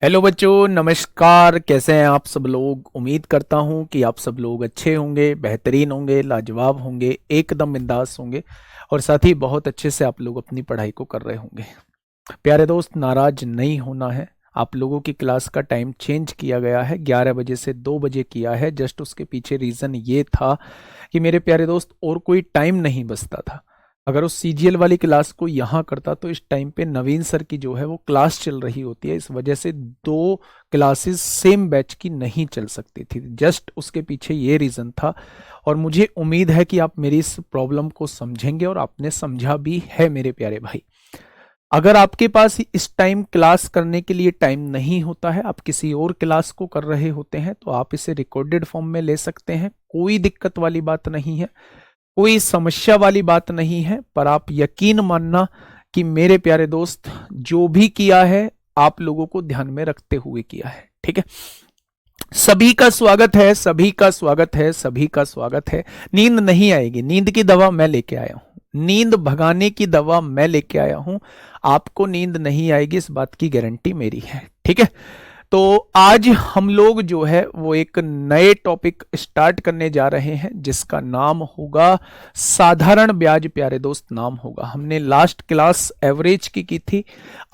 Hello बच्चों, नमस्कार। कैसे हैं आप सब लोग? उम्मीद करता हूं कि आप सब लोग अच्छे होंगे, बेहतरीन होंगे, लाजवाब होंगे, एकदम बिंदास होंगे और साथ ही बहुत अच्छे से आप लोग अपनी पढ़ाई को कर रहे होंगे। प्यारे दोस्त, नाराज नहीं होना है। आप लोगों की क्लास का टाइम चेंज किया गया है, 11 बजे से 2 बजे किया है। जस्ट उसके पीछे रीज़न ये था कि मेरे प्यारे दोस्त और कोई टाइम नहीं बचता था। अगर उस सीजीएल वाली क्लास को यहाँ करता तो इस टाइम पे नवीन सर की जो है वो क्लास चल रही होती है। इस वजह से दो क्लासेस सेम बैच की नहीं चल सकती थी। जस्ट उसके पीछे ये रीज़न था और मुझे उम्मीद है कि आप मेरी इस प्रॉब्लम को समझेंगे और आपने समझा भी है मेरे प्यारे भाई। अगर आपके पास इस टाइम क्लास करने के लिए टाइम नहीं होता है, आप किसी और क्लास को कर रहे होते हैं, तो आप इसे रिकॉर्डेड फॉर्म में ले सकते हैं। कोई दिक्कत वाली बात नहीं है, कोई समस्या वाली बात नहीं है। पर आप यकीन मानना कि मेरे प्यारे दोस्त, जो भी किया है आप लोगों को ध्यान में रखते हुए किया है। ठीक है? सभी का स्वागत है, सभी का स्वागत है, सभी का स्वागत है। नींद नहीं आएगी, नींद की दवा मैं लेके आया हूं। नींद भगाने की दवा मैं लेके आया हूं। आपको नींद नहीं आएगी, इस बात की गारंटी मेरी है। ठीक है? तो आज हम लोग जो है वो एक नए टॉपिक स्टार्ट करने जा रहे हैं जिसका नाम होगा साधारण ब्याज। प्यारे दोस्त, नाम होगा, हमने लास्ट क्लास एवरेज की थी।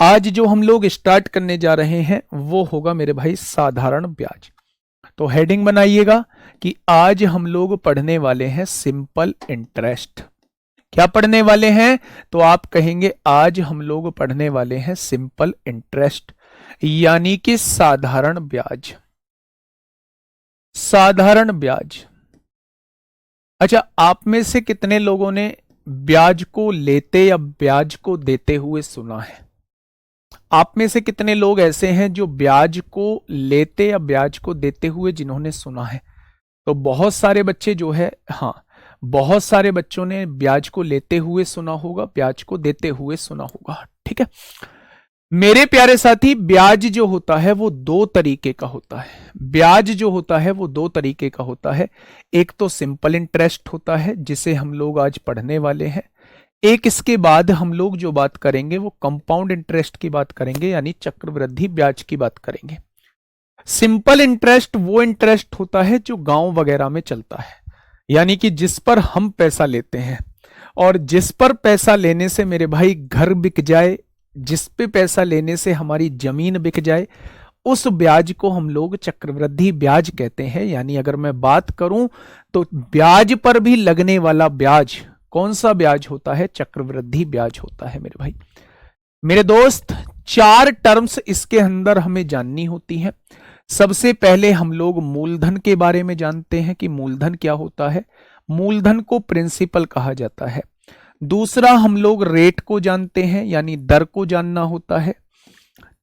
आज जो हम लोग स्टार्ट करने जा रहे हैं वो होगा मेरे भाई साधारण ब्याज। तो हेडिंग बनाइएगा कि आज हम लोग पढ़ने वाले हैं सिंपल इंटरेस्ट। क्या पढ़ने वाले हैं? तो आप कहेंगे आज हम लोग पढ़ने वाले हैं सिंपल इंटरेस्ट, यानी कि साधारण ब्याज। साधारण ब्याज। अच्छा, आप में से कितने लोगों ने ब्याज को लेते या ब्याज को देते हुए सुना है? आप में से कितने लोग ऐसे हैं जो ब्याज को लेते या ब्याज को देते हुए जिन्होंने सुना है? तो बहुत सारे बच्चे जो है, हाँ, बहुत सारे बच्चों ने ब्याज को लेते हुए सुना होगा, ब्याज को देते हुए सुना होगा। ठीक है? मेरे प्यारे साथी, ब्याज जो होता है वो दो तरीके का होता है। ब्याज जो होता है वो दो तरीके का होता है। एक तो सिंपल इंटरेस्ट होता है जिसे हम लोग आज पढ़ने वाले हैं। एक इसके बाद हम लोग जो बात करेंगे वो कंपाउंड इंटरेस्ट की बात करेंगे, यानी चक्रवृद्धि ब्याज की बात करेंगे। सिंपल इंटरेस्ट वो इंटरेस्ट होता है जो गांव वगैरह में चलता है, यानी कि जिस पर हम पैसा लेते हैं और जिस पर पैसा लेने से मेरे भाई घर बिक जाए, जिस पे पैसा लेने से हमारी जमीन बिक जाए, उस ब्याज को हम लोग चक्रवृद्धि ब्याज कहते हैं। यानी अगर मैं बात करूं तो ब्याज पर भी लगने वाला ब्याज कौन सा ब्याज होता है? चक्रवृद्धि ब्याज होता है मेरे भाई। मेरे दोस्त, चार टर्म्स इसके अंदर हमें जाननी होती हैं। सबसे पहले हम लोग मूलधन के बारे में जानते हैं कि मूलधन क्या होता है। मूलधन को प्रिंसिपल कहा जाता है। दूसरा, हम लोग रेट को जानते हैं, यानी दर को जानना होता है।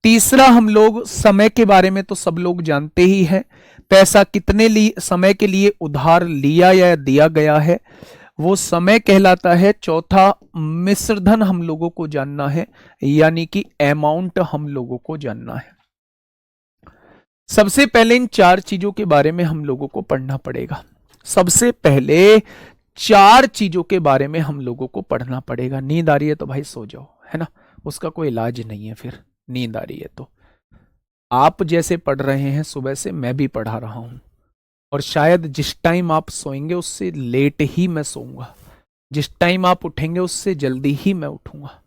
तीसरा, हम लोग समय के बारे में तो सब लोग जानते ही हैं, पैसा कितने समय के लिए उधार लिया या दिया गया है, वो समय कहलाता है। चौथा, मिश्र धन हम लोगों को जानना है, यानी कि अमाउंट हम लोगों को जानना है। सबसे पहले इन चार चीजों के बारे में हम लोगों को पढ़ना पड़ेगा। सबसे पहले चार चीजों के बारे में हम लोगों को पढ़ना पड़ेगा। नींद आ रही है तो भाई सो जाओ, है ना? उसका कोई इलाज नहीं है। फिर नींद आ रही है तो आप जैसे पढ़ रहे हैं सुबह से, मैं भी पढ़ा रहा हूं और शायद जिस टाइम आप सोएंगे उससे लेट ही मैं सोऊंगा, जिस टाइम आप उठेंगे उससे जल्दी ही मैं उठूंगा।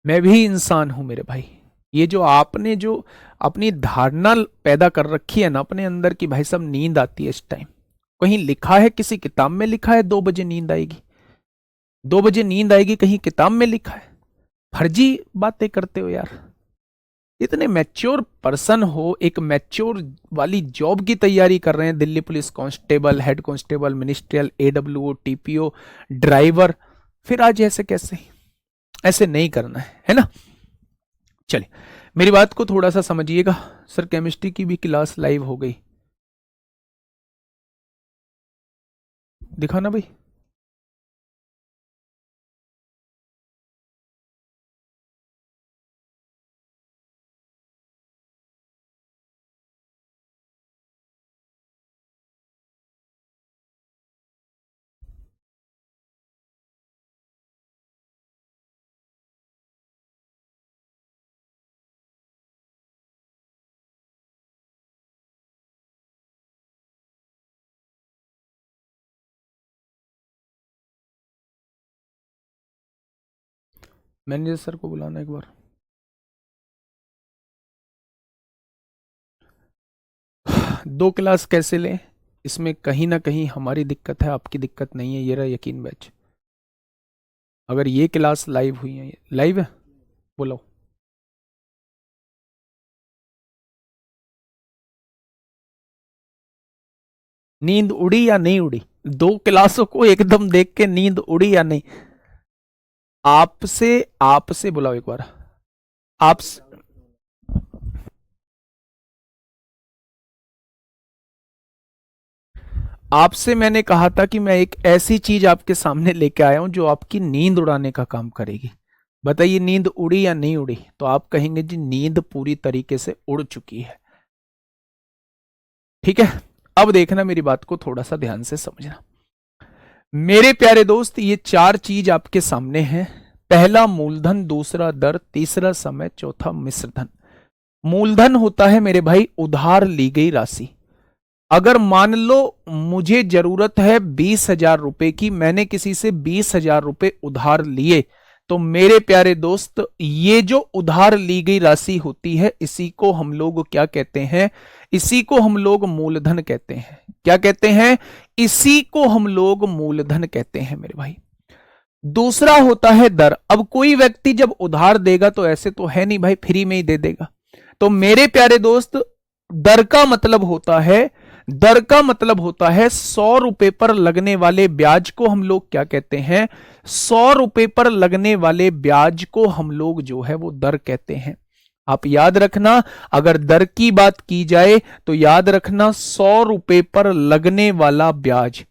मैं भी इंसान हूं मेरे भाई। ये जो आपने जो अपनी धारणा पैदा कर रखी है ना अपने अंदर की, भाई साहब नींद आती है इस टाइम, कहीं लिखा है, किसी किताब में लिखा है 2 बजे नींद आएगी? 2 बजे नींद आएगी कहीं किताब में लिखा है? फर्जी बातें करते हो यार। इतने मैच्योर पर्सन हो, एक मैच्योर वाली जॉब की तैयारी कर रहे हैं, Delhi police constable, head constable, ministerial, AWO, TPO, driver, फिर आज ऐसे कैसे? ऐसे नहीं करना है ना? चलिए, मेरी बात को थोड़ा सा समझिएगा। सर, केमिस्ट्री की भी क्लास लाइव हो गई, दिखाना भाई। मैनेजर सर को बुलाना एक बार। दो क्लास कैसे लें, इसमें कहीं ना कहीं हमारी दिक्कत है, आपकी दिक्कत नहीं है। ये रहा यकीन बैच। अगर ये क्लास लाइव हुई है, लाइव है, बोलो। नींद उड़ी या नहीं उड़ी? दो क्लासों को एकदम देख के नींद उड़ी या नहीं? आपसे आपसे बुलाओ एक बार। आप आपसे मैंने कहा था कि मैं एक ऐसी चीज आपके सामने लेके आया हूं जो आपकी नींद उड़ाने का काम करेगी। बताइए नींद उड़ी या नहीं उड़ी? तो आप कहेंगे जी नींद पूरी तरीके से उड़ चुकी है। ठीक है, अब देखना, मेरी बात को थोड़ा सा ध्यान से समझना। मेरे प्यारे दोस्त, ये चार चीज आपके सामने हैं। पहला मूलधन, दूसरा दर, तीसरा समय, चौथा मिश्रधन। मूलधन होता है मेरे भाई उधार ली गई राशि। अगर मान लो मुझे जरूरत है 20,000 रुपए की, मैंने किसी से 20,000 रुपए उधार लिए, तो मेरे प्यारे दोस्त ये जो उधार ली गई राशि होती है इसी को हम लोग क्या कहते हैं? इसी को हम लोग मूलधन कहते हैं। क्या कहते हैं? इसी को हम लोग मूलधन कहते हैं मेरे भाई। दूसरा होता है दर। अब कोई व्यक्ति जब उधार देगा तो ऐसे तो है नहीं भाई फ्री में ही दे देगा। तो मेरे प्यारे दोस्त दर का मतलब होता है, दर का मतलब होता है 100 रुपए पर लगने वाले ब्याज को हम लोग क्या कहते हैं? 100 रुपए पर लगने वाले ब्याज को हम लोग जो है वो दर कहते हैं। आप याद रखना, अगर दर की बात की जाए तो याद रखना 100 रुपए पर लगने वाला ब्याज,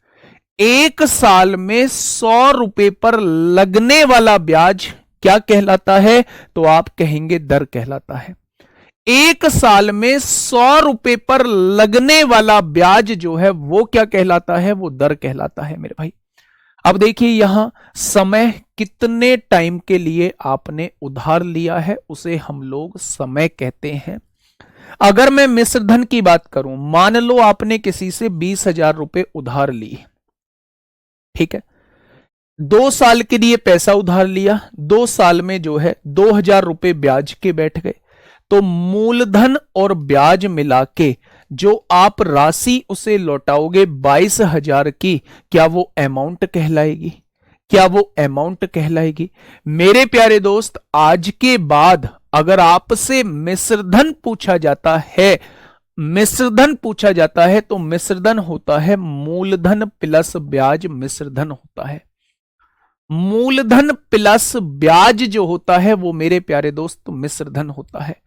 एक साल में 100 रुपए पर लगने वाला ब्याज क्या कहलाता है? तो आप कहेंगे दर कहलाता है। एक साल में 100 रुपए पर लगने वाला ब्याज जो है वो क्या कहलाता है? वो दर कहलाता है मेरे भाई। अब देखिए यहां समय, कितने टाइम के लिए आपने उधार लिया है उसे हम लोग समय कहते हैं। अगर मैं मिश्रधन की बात करूं, मान लो आपने किसी से 20,000 रुपए उधार लिए, ठीक है, 2 साल के लिए पैसा उधार लिया, 2 साल में जो है 2,000 रुपए ब्याज के बैठ गए, तो मूलधन और ब्याज मिला के जो आप राशि उसे लौटाओगे 22,000 की, क्या वो अमाउंट कहलाएगी? क्या वो अमाउंट कहलाएगी? मेरे प्यारे दोस्त, आज के बाद अगर आपसे मिश्रधन पूछा जाता है, मिश्रधन पूछा जाता है तो मिश्रधन होता है मूलधन प्लस ब्याज। मिश्रधन होता है मूलधन प्लस ब्याज, जो होता है वो मेरे प्यारे दोस्त मिश्रधन होता है।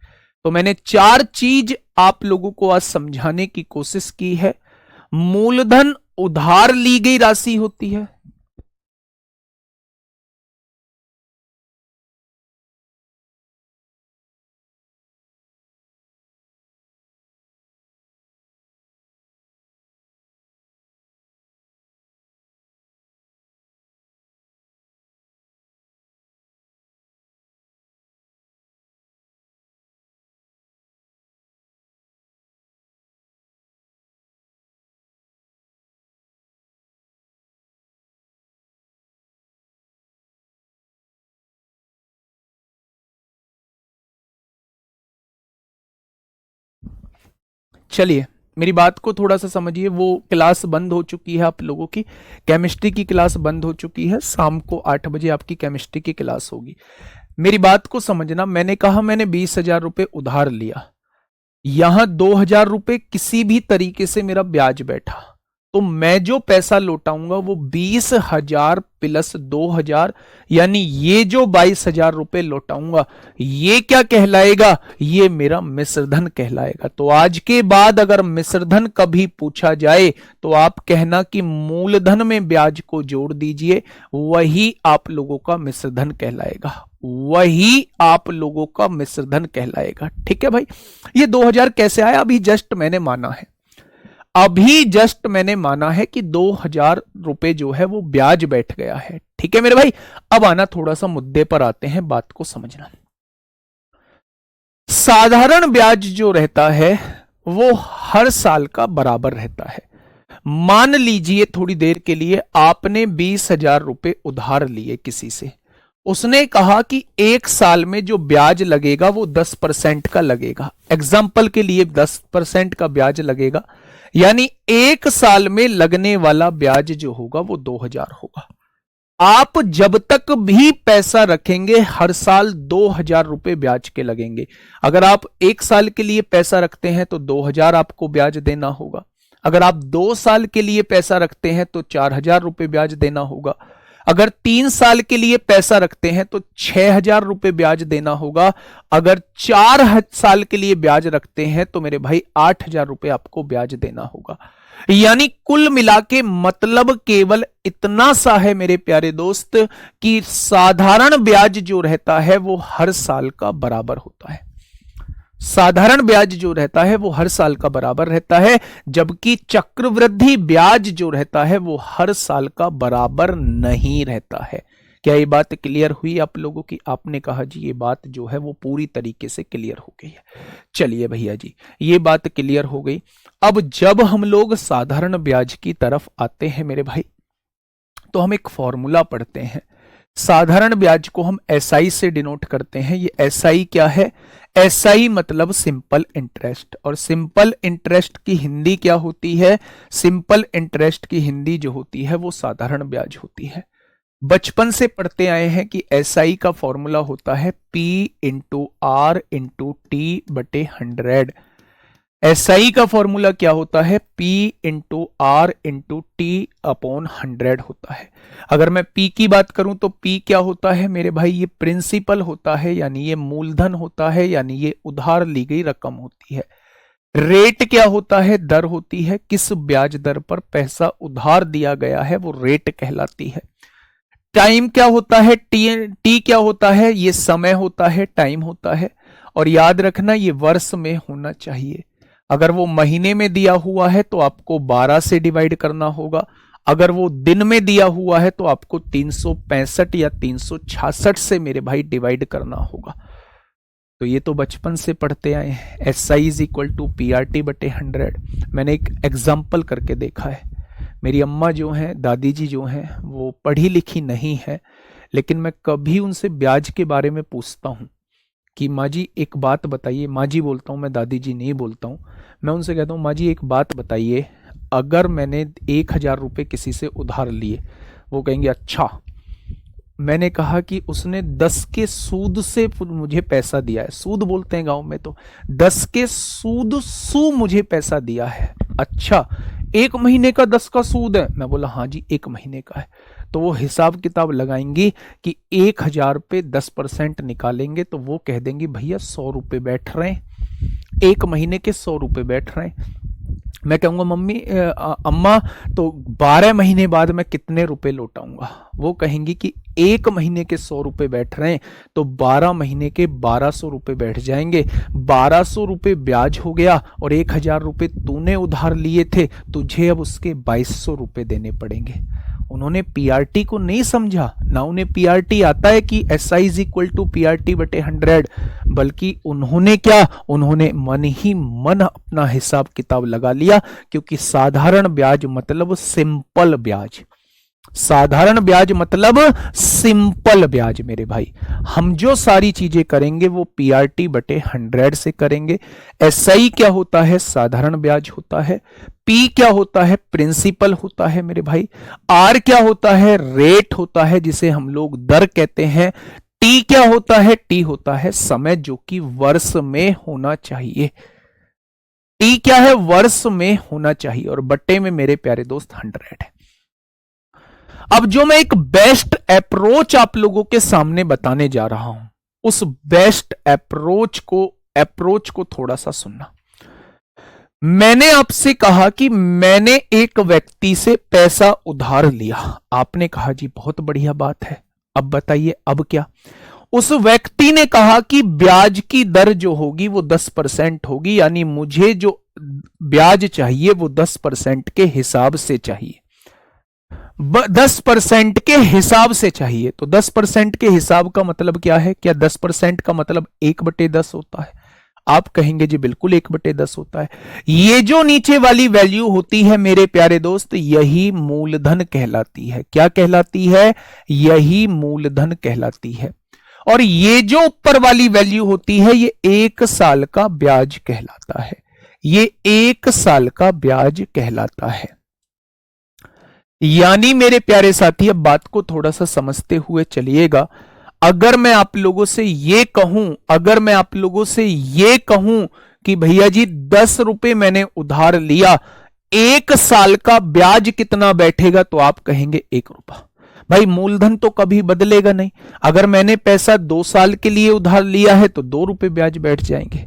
तो मैंने चार चीज आप लोगों को आज समझाने की कोशिश की है। मूलधन उधार ली गई राशि होती है, चलिए मेरी बात को थोड़ा सा समझिए। वो क्लास बंद हो चुकी है आप लोगों की, केमिस्ट्री की क्लास बंद हो चुकी है। शाम को 8 बजे आपकी केमिस्ट्री की क्लास होगी। मेरी बात को समझना, मैंने कहा मैंने 20,000 रुपए उधार लिया, यहां 2,000 रुपए किसी भी तरीके से मेरा ब्याज बैठा, तो मैं जो पैसा लौटाऊंगा वो 20,000 प्लस 2,000, यानी ये जो 22,000 रुपए लौटाऊंगा ये क्या कहलाएगा? ये मेरा मिश्रधन कहलाएगा। तो आज के बाद अगर मिश्रधन कभी पूछा जाए तो आप कहना कि मूलधन में ब्याज को जोड़ दीजिए, वही आप लोगों का मिश्रधन कहलाएगा, वही आप लोगों का मिश्रधन कहलाएगा। ठीक है भाई, ये 2,000 कैसे आया? अभी जस्ट मैंने माना है, अभी जस्ट मैंने माना है कि 2,000 रुपए जो है वो ब्याज बैठ गया है। ठीक है मेरे भाई, अब आना थोड़ा सा मुद्दे पर आते हैं, बात को समझना। साधारण ब्याज जो रहता है वो हर साल का बराबर रहता है। मान लीजिए थोड़ी देर के लिए आपने 20,000 रुपए उधार लिए किसी से, उसने कहा कि 1 साल में जो ब्याज लगेगा वो 10% का लगेगा। एग्जाम्पल के लिए 10% का ब्याज लगेगा, यानी 1 साल में लगने वाला ब्याज जो होगा वो 2000 होगा। आप जब तक भी पैसा रखेंगे हर साल 2000 रुपए ब्याज के लगेंगे। अगर आप 1 साल के लिए पैसा रखते हैं तो 2000 आपको ब्याज देना होगा। अगर आप 2 साल के लिए पैसा रखते हैं तो 4000 रुपए ब्याज देना होगा। अगर 3 साल के लिए पैसा रखते हैं तो 6000 रुपए ब्याज देना होगा। अगर 4 साल के लिए ब्याज रखते हैं तो मेरे भाई 8000 रुपए आपको ब्याज देना होगा। यानी कुल मिला के मतलब केवल इतना सा है मेरे प्यारे दोस्त कि साधारण ब्याज जो रहता है वो हर साल का बराबर होता है। साधारण ब्याज जो रहता है वो हर साल का बराबर रहता है, जबकि चक्रवृद्धि ब्याज जो रहता है वो हर साल का बराबर नहीं रहता है। क्या ये बात क्लियर हुई आप लोगों की? आपने कहा जी ये बात जो है वो पूरी तरीके से क्लियर हो गई है। चलिए भैया जी, ये बात क्लियर हो गई। अब जब हम लोग साधारण ब्याज की तरफ आते हैं मेरे भाई, तो हम एक फॉर्मूला पढ़ते हैं। साधारण ब्याज को हम एसआई से डिनोट करते हैं। ये एसआई क्या है? एसआई मतलब सिंपल इंटरेस्ट, और सिंपल इंटरेस्ट की हिंदी क्या होती है? सिंपल इंटरेस्ट की हिंदी जो होती है वो साधारण ब्याज होती है। बचपन से पढ़ते आए हैं कि एसआई का फॉर्मूला होता है P into R into T बटे 100। एसआई का फॉर्मूला क्या होता है? P into R into T upon 100 होता है। अगर मैं P की बात करूं तो P क्या होता है मेरे भाई? ये प्रिंसिपल होता है, यानी ये मूलधन होता है, यानी ये उधार ली गई रकम होती है। रेट क्या होता है? दर होती है। किस ब्याज दर पर पैसा उधार दिया गया है वो रेट कहलाती है। टाइम क्या होता है? टी क्या होता है? ये समय होता है, टाइम होता है। और याद रखना ये वर्ष में होना चाहिए। अगर वो महीने में दिया हुआ है तो आपको 12 से डिवाइड करना होगा। अगर वो दिन में दिया हुआ है तो आपको 365 या 366 से मेरे भाई डिवाइड करना होगा। तो ये तो बचपन से पढ़ते आए हैं। S I is equal to P R T बटे 100। मैंने एक एग्जाम्पल करके देखा है। मेरी अम्मा जो हैं, दादी जी जो हैं, वो पढ़ी लिखी नहीं है, लेकिन मैं कभी उनसे ब्याज के बारे में पूछता हूँ कि माँ जी एक बात बताइए। माँ जी बोलता हूँ मैं, दादी जी नहीं बोलता हूँ। मैं उनसे कहता हूँ माँ जी एक बात बताइए, अगर मैंने 1000 रुपये किसी से उधार लिए, वो कहेंगे अच्छा। मैंने कहा कि उसने 10 के सूद से मुझे पैसा दिया है। सूद बोलते हैं गांव में, तो 10 के सूद सू मुझे पैसा दिया है। अच्छा, 1 महीने का 10 का सूद है? मैं बोला हाँ जी 1 महीने का है। तो वो हिसाब किताब लगाएंगी कि 1000 पे 10% निकालेंगे तो वो कह देंगी भैया 100 रुपये बैठ रहे हैं, 1 महीने के 100 रुपये बैठ रहे हैं। मैं कहूँगा मम्मी अम्मा तो 12 महीने बाद मैं कितने रुपए लौटाऊंगा? वो कहेंगी कि 1 महीने के 100 रुपए बैठ रहे हैं तो 12 महीने के 1200 रुपए बैठ जाएंगे। 1200 रुपए ब्याज हो गया और 1000 रुपए तूने उधार लिए थे, तुझे अब उसके 2200 रुपए देने पड़ेंगे। उन्होंने पीआरटी को नहीं समझा ना, उन्हें पीआरटी आता है कि S I is equal to PRT बटे 100, बल्कि उन्होंने क्या, उन्होंने मन ही मन अपना हिसाब किताब लगा लिया। क्योंकि साधारण ब्याज मतलब सिंपल ब्याज, साधारण ब्याज मतलब सिंपल ब्याज मेरे भाई। हम जो सारी चीजें करेंगे वो पीआरटी बटे 100 से करेंगे। एसआई क्या होता है? साधारण ब्याज होता है। पी क्या होता है? प्रिंसिपल होता है मेरे भाई। आर क्या होता है? रेट होता है, जिसे हम लोग दर कहते हैं। टी क्या होता है? टी होता है समय, जो कि वर्ष में होना चाहिए। टी क्या है? वर्ष में होना चाहिए। और बट्टे में मेरे प्यारे दोस्त 100 है। अब जो मैं एक बेस्ट अप्रोच आप लोगों के सामने बताने जा रहा हूं, उस बेस्ट अप्रोच को थोड़ा सा सुनना। मैंने आपसे कहा कि मैंने एक व्यक्ति से पैसा उधार लिया। आपने कहा जी बहुत बढ़िया बात है, अब बताइए अब क्या? उस व्यक्ति ने कहा कि ब्याज की दर जो होगी वो 10% होगी, यानी मुझे जो ब्याज चाहिए वो 10% के हिसाब से चाहिए। 10% के हिसाब से चाहिए। तो 10% के हिसाब का मतलब क्या है? क्या 10% का मतलब 1/10 होता है? आप कहेंगे जी बिल्कुल 1/10 होता है। ये जो नीचे वाली वैल्यू होती है मेरे प्यारे दोस्त, यही मूलधन कहलाती है। क्या कहलाती है? यही मूलधन कहलाती है। और ये जो ऊपर वाली वैल्यू होती है, ये 1 साल का ब्याज कहलाता है। ये 1 साल का ब्याज कहलाता है। यानी मेरे प्यारे साथी, अब बात को थोड़ा सा समझते हुए चलिएगा। अगर मैं आप लोगों से ये कहूं कि भैया जी 10 रुपए मैंने उधार लिया, 1 साल का ब्याज कितना बैठेगा, तो आप कहेंगे 1 रुपया। भाई मूलधन तो कभी बदलेगा नहीं। अगर मैंने पैसा 2 साल के लिए उधार लिया है तो 2 रुपए ब्याज बैठ जाएंगे।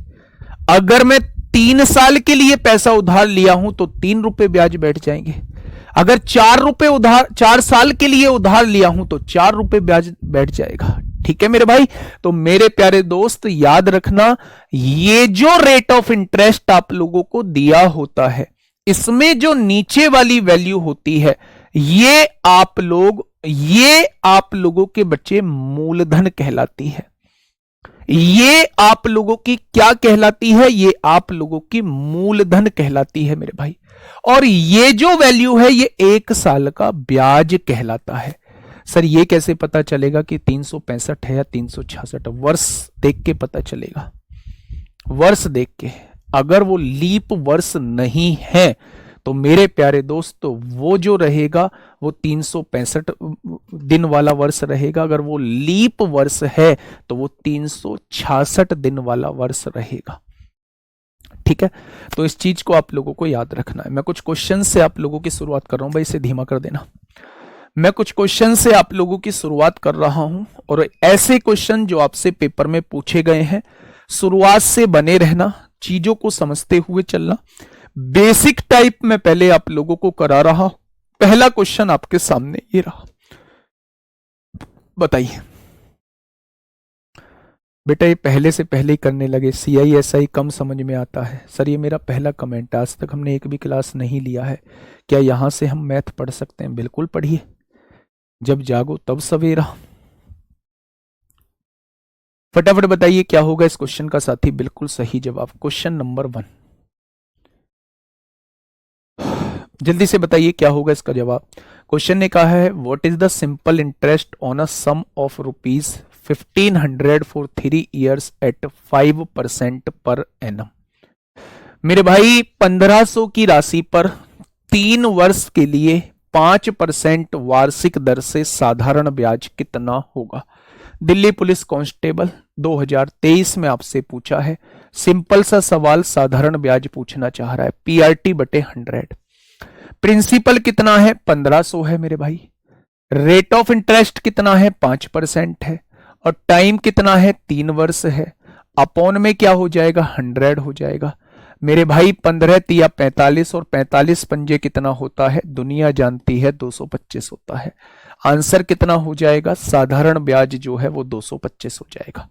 अगर मैं 3 साल के लिए पैसा उधार लिया हूं तो 3 रुपए ब्याज बैठ जाएंगे। अगर 4 साल के लिए उधार लिया हूं तो 4 रुपए ब्याज बैठ जाएगा। ठीक है मेरे भाई। तो मेरे प्यारे दोस्त याद रखना, ये जो रेट ऑफ इंटरेस्ट आप लोगों को दिया होता है, इसमें जो नीचे वाली वैल्यू होती है, ये आप लोगों के बच्चे मूलधन कहलाती है। ये आप लोगों की क्या कहलाती है? ये आप लोगों की मूलधन कहलाती है मेरे भाई। और ये जो वैल्यू है, ये 1 साल का ब्याज कहलाता है। सर ये कैसे पता चलेगा कि 365 है या 366? वर्ष देख के पता चलेगा। वर्ष देख के। अगर वो लीप वर्ष नहीं है तो मेरे प्यारे दोस्तों, वो जो रहेगा वो 365 दिन वाला वर्ष रहेगा। अगर वो लीप वर्ष है तो वो 366 दिन वाला वर्ष रहेगा। ठीक है, तो इस चीज को आप लोगों को याद रखना है। मैं कुछ क्वेश्चन से आप लोगों की शुरुआत कर रहा हूं। भाई इसे धीमा कर देना। मैं कुछ क्वेश्चन से आप लोगों की शुरुआत कर रहा हूं, और ऐसे क्वेश्चन जो आपसे पेपर में पूछे गए हैं, शुरुआत से बने रहना, चीजों को समझते हुए चलना। बेसिक टाइप में पहले आप लोगों को करा रहा हूं। पहला क्वेश्चन आपके सामने ये रहा। बताइए बेटा, ये पहले से पहले ही करने लगे। CISI कम समझ में आता है। सर ये मेरा पहला कमेंट है, आज तक हमने एक भी क्लास नहीं लिया है, क्या यहां से हम मैथ पढ़ सकते हैं? बिल्कुल पढ़िए, जब जागो तब सवेरा। फटाफट बताइए क्या होगा इस क्वेश्चन का साथी? बिल्कुल सही जवाब, क्वेश्चन नंबर 1। जल्दी से बताइए क्या होगा इसका जवाब। क्वेश्चन ने कहा है, what is the simple interest on a sum of ₹1500 for 3 years at 5% per annum. मेरे भाई 1500 की राशि पर 3 वर्ष के लिए 5% वार्षिक दर से साधारण ब्याज कितना होगा? दिल्ली पुलिस कांस्टेबल 2023 में आपसे पूछा है। सिंपल सा सवाल, साधारण ब्याज पूछना चाह रहा है। PRT बटे 100। प्रिंसिपल कितना है? 1500 है मेरे भाई। रेट ऑफ इंटरेस्ट कितना है? 5% है। और टाइम कितना है? 3 वर्ष है। अपॉन में क्या हो जाएगा? 100 हो जाएगा मेरे भाई। 15 तिया 45, और 45 पंजे कितना होता है? दुनिया जानती है 225 होता है। आंसर कितना हो जाएगा? साधारण ब्याज जो है वो 225 हो जाएगा।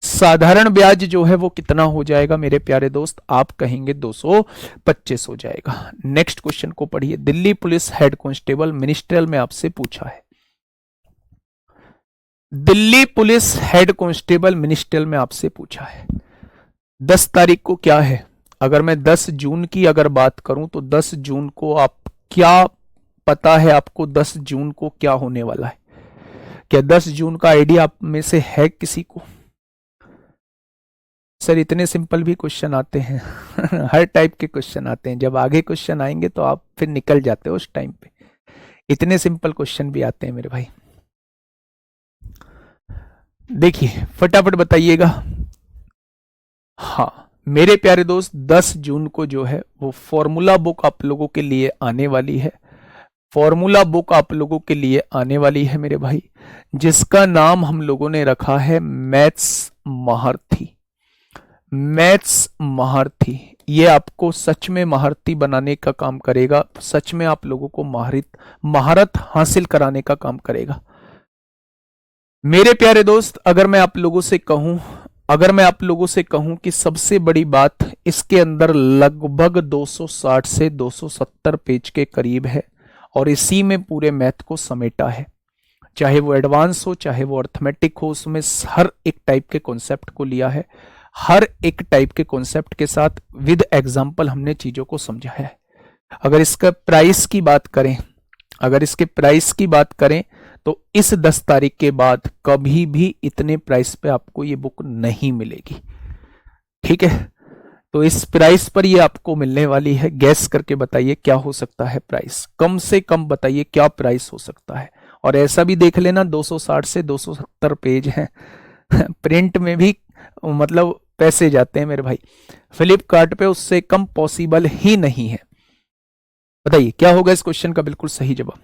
साधारण ब्याज जो है वो कितना हो जाएगा मेरे प्यारे दोस्त? आप कहेंगे 225 हो जाएगा। नेक्स्ट क्वेश्चन को पढ़िए। Delhi police head constable ministerial में आपसे पूछा है। Delhi police head constable ministerial में आपसे पूछा है 10 तारीख को क्या है? अगर मैं 10 जून की अगर बात करूं तो 10 जून को आप क्या पता है आपको? 10 जून को क्या होने वाला है? क्या 10 जून का आइडिया आप में से है किसी को? सर इतने सिंपल भी क्वेश्चन आते हैं हर टाइप के क्वेश्चन आते हैं। जब आगे क्वेश्चन आएंगे तो आप फिर निकल जाते हो उस टाइम पे। इतने सिंपल क्वेश्चन भी आते हैं मेरे भाई। देखिए फटाफट बताइएगा। हाँ मेरे प्यारे दोस्त, 10 जून को जो है वो फॉर्मूला बुक आप लोगों के लिए आने वाली है। फॉर्मूला बुक आप लोगों के लिए आने वाली है मेरे भाई, जिसका नाम हम लोगों ने रखा है मैथ्स महारथी। मैथ्स महारथी ये आपको सच में महारथी बनाने का काम करेगा। सच में आप लोगों को महारत हासिल कराने का काम करेगा मेरे प्यारे दोस्त। अगर मैं आप लोगों से कहूं कि सबसे बड़ी बात इसके अंदर लगभग 260 से 270 पेज के करीब है, और इसी में पूरे मैथ को समेटा है। चाहे वो एडवांस हो चाहे वो अर्थमेटिक हो, उसमें हर एक टाइप के कॉन्सेप्ट को लिया है। हर एक टाइप के कॉन्सेप्ट के साथ विद एग्जाम्पल हमने चीजों को समझाया है। अगर इसका प्राइस की बात करें, अगर इसके प्राइस की बात करें तो इस 10 तारीख के बाद कभी भी इतने प्राइस पे आपको ये बुक नहीं मिलेगी। ठीक है, तो इस प्राइस पर ये आपको मिलने वाली है। गैस करके बताइए क्या हो सकता है प्राइस, कम से कम बताइए क्या प्राइस हो सकता है। और ऐसा भी देख लेना 260 से 270 पेज हैं प्रिंट में भी मतलब पैसे जाते हैं मेरे भाई, फ्लिपकार्ट पे उससे कम पॉसिबल ही नहीं है। बताइए क्या होगा इस क्वेश्चन का बिल्कुल सही जवाब।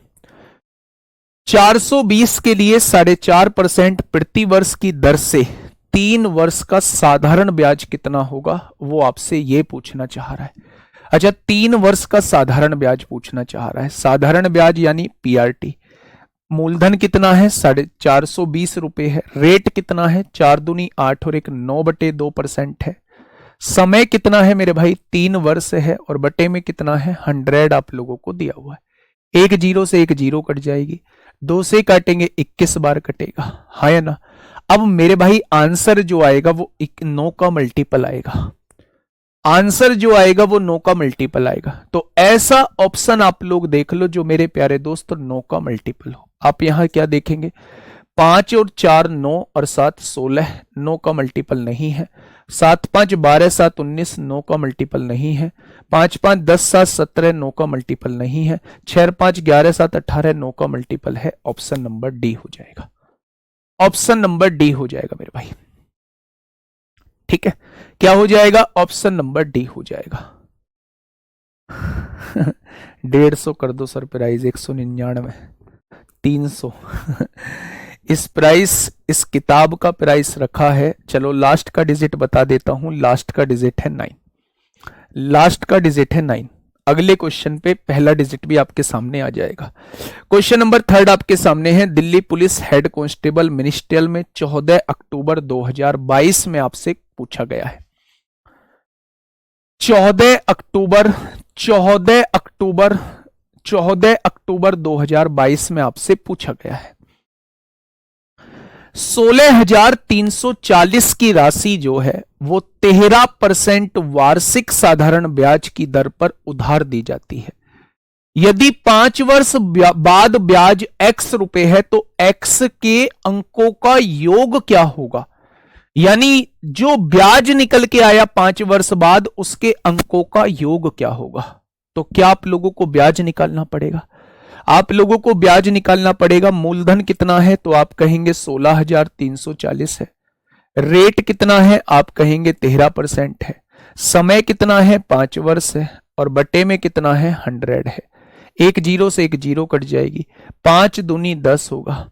420 के लिए 4.5% प्रति वर्ष की दर से 3 वर्ष का साधारण ब्याज कितना होगा, वो आपसे ये पूछना चाह रहा है। अच्छा, 3 वर्ष का साधारण ब्याज पूछना चाह रहा है। साधारण ब्याज यानी पीआरटी। मूलधन कितना है, 420 रुपए है। रेट कितना है, 4 दूनी 8 और 1 9/2% है। समय कितना है मेरे भाई, 3 वर्ष है। और बटे में कितना है, 100 आप लोगों को दिया हुआ है। एक जीरो से एक जीरो कट जाएगी, 2 से काटेंगे 21 बार कटेगा, हाँ या ना। अब मेरे भाई आंसर जो आएगा वो 9 का मल्टीपल आएगा। आंसर जो आएगा वो 9 का मल्टीपल आएगा। तो ऐसा ऑप्शन आप लोग देख लो जो मेरे प्यारे दोस्त 9 का मल्टीपल हो। आप यहां क्या देखेंगे, 5 और 4 9 और 7 16, 9 का मल्टीपल नहीं है। 7 5 12 7 19, 9 का मल्टीपल नहीं है। 5 5 10 7 17, 9 का मल्टीपल नहीं है। 6 5 11 7 18, 9 का मल्टीपल है। ऑप्शन नंबर डी हो जाएगा, ऑप्शन नंबर डी हो जाएगा मेरे भाई। ठीक है, क्या हो जाएगा, ऑप्शन नंबर डी हो जाएगा 150 कर दो सर प्राइस, 199 300 इस प्राइस, इस किताब का प्राइस रखा है। चलो लास्ट का डिजिट बता देता हूं, लास्ट का डिजिट है 9, लास्ट का डिजिट है 9। अगले क्वेश्चन पे पहला डिजिट भी आपके सामने आ जाएगा। क्वेश्चन नंबर 3 आपके सामने है। Delhi police head constable ministerial में 14 अक्टूबर 2022 में आपसे पूछा गया है। 14 अक्टूबर 2022 में आपसे पूछा गया है। 16,340 की राशि जो है वो 13% वार्षिक साधारण ब्याज की दर पर उधार दी जाती है। यदि 5 वर्ष बाद ब्याज x रुपए है तो x के अंकों का योग क्या होगा, यानी जो ब्याज निकल के आया 5 वर्ष बाद उसके अंकों का योग क्या होगा। तो क्या आप लोगों को ब्याज निकालना पड़ेगा, आप लोगों को ब्याज निकालना पड़ेगा। मूलधन कितना है तो आप कहेंगे 16,340 है। रेट कितना है आप कहेंगे 13% है। समय कितना है 5 वर्ष है। और बटे में कितना है 100 है। एक जीरो से एक जीरो कट जाएगी, 5 दूनी 10 होगा,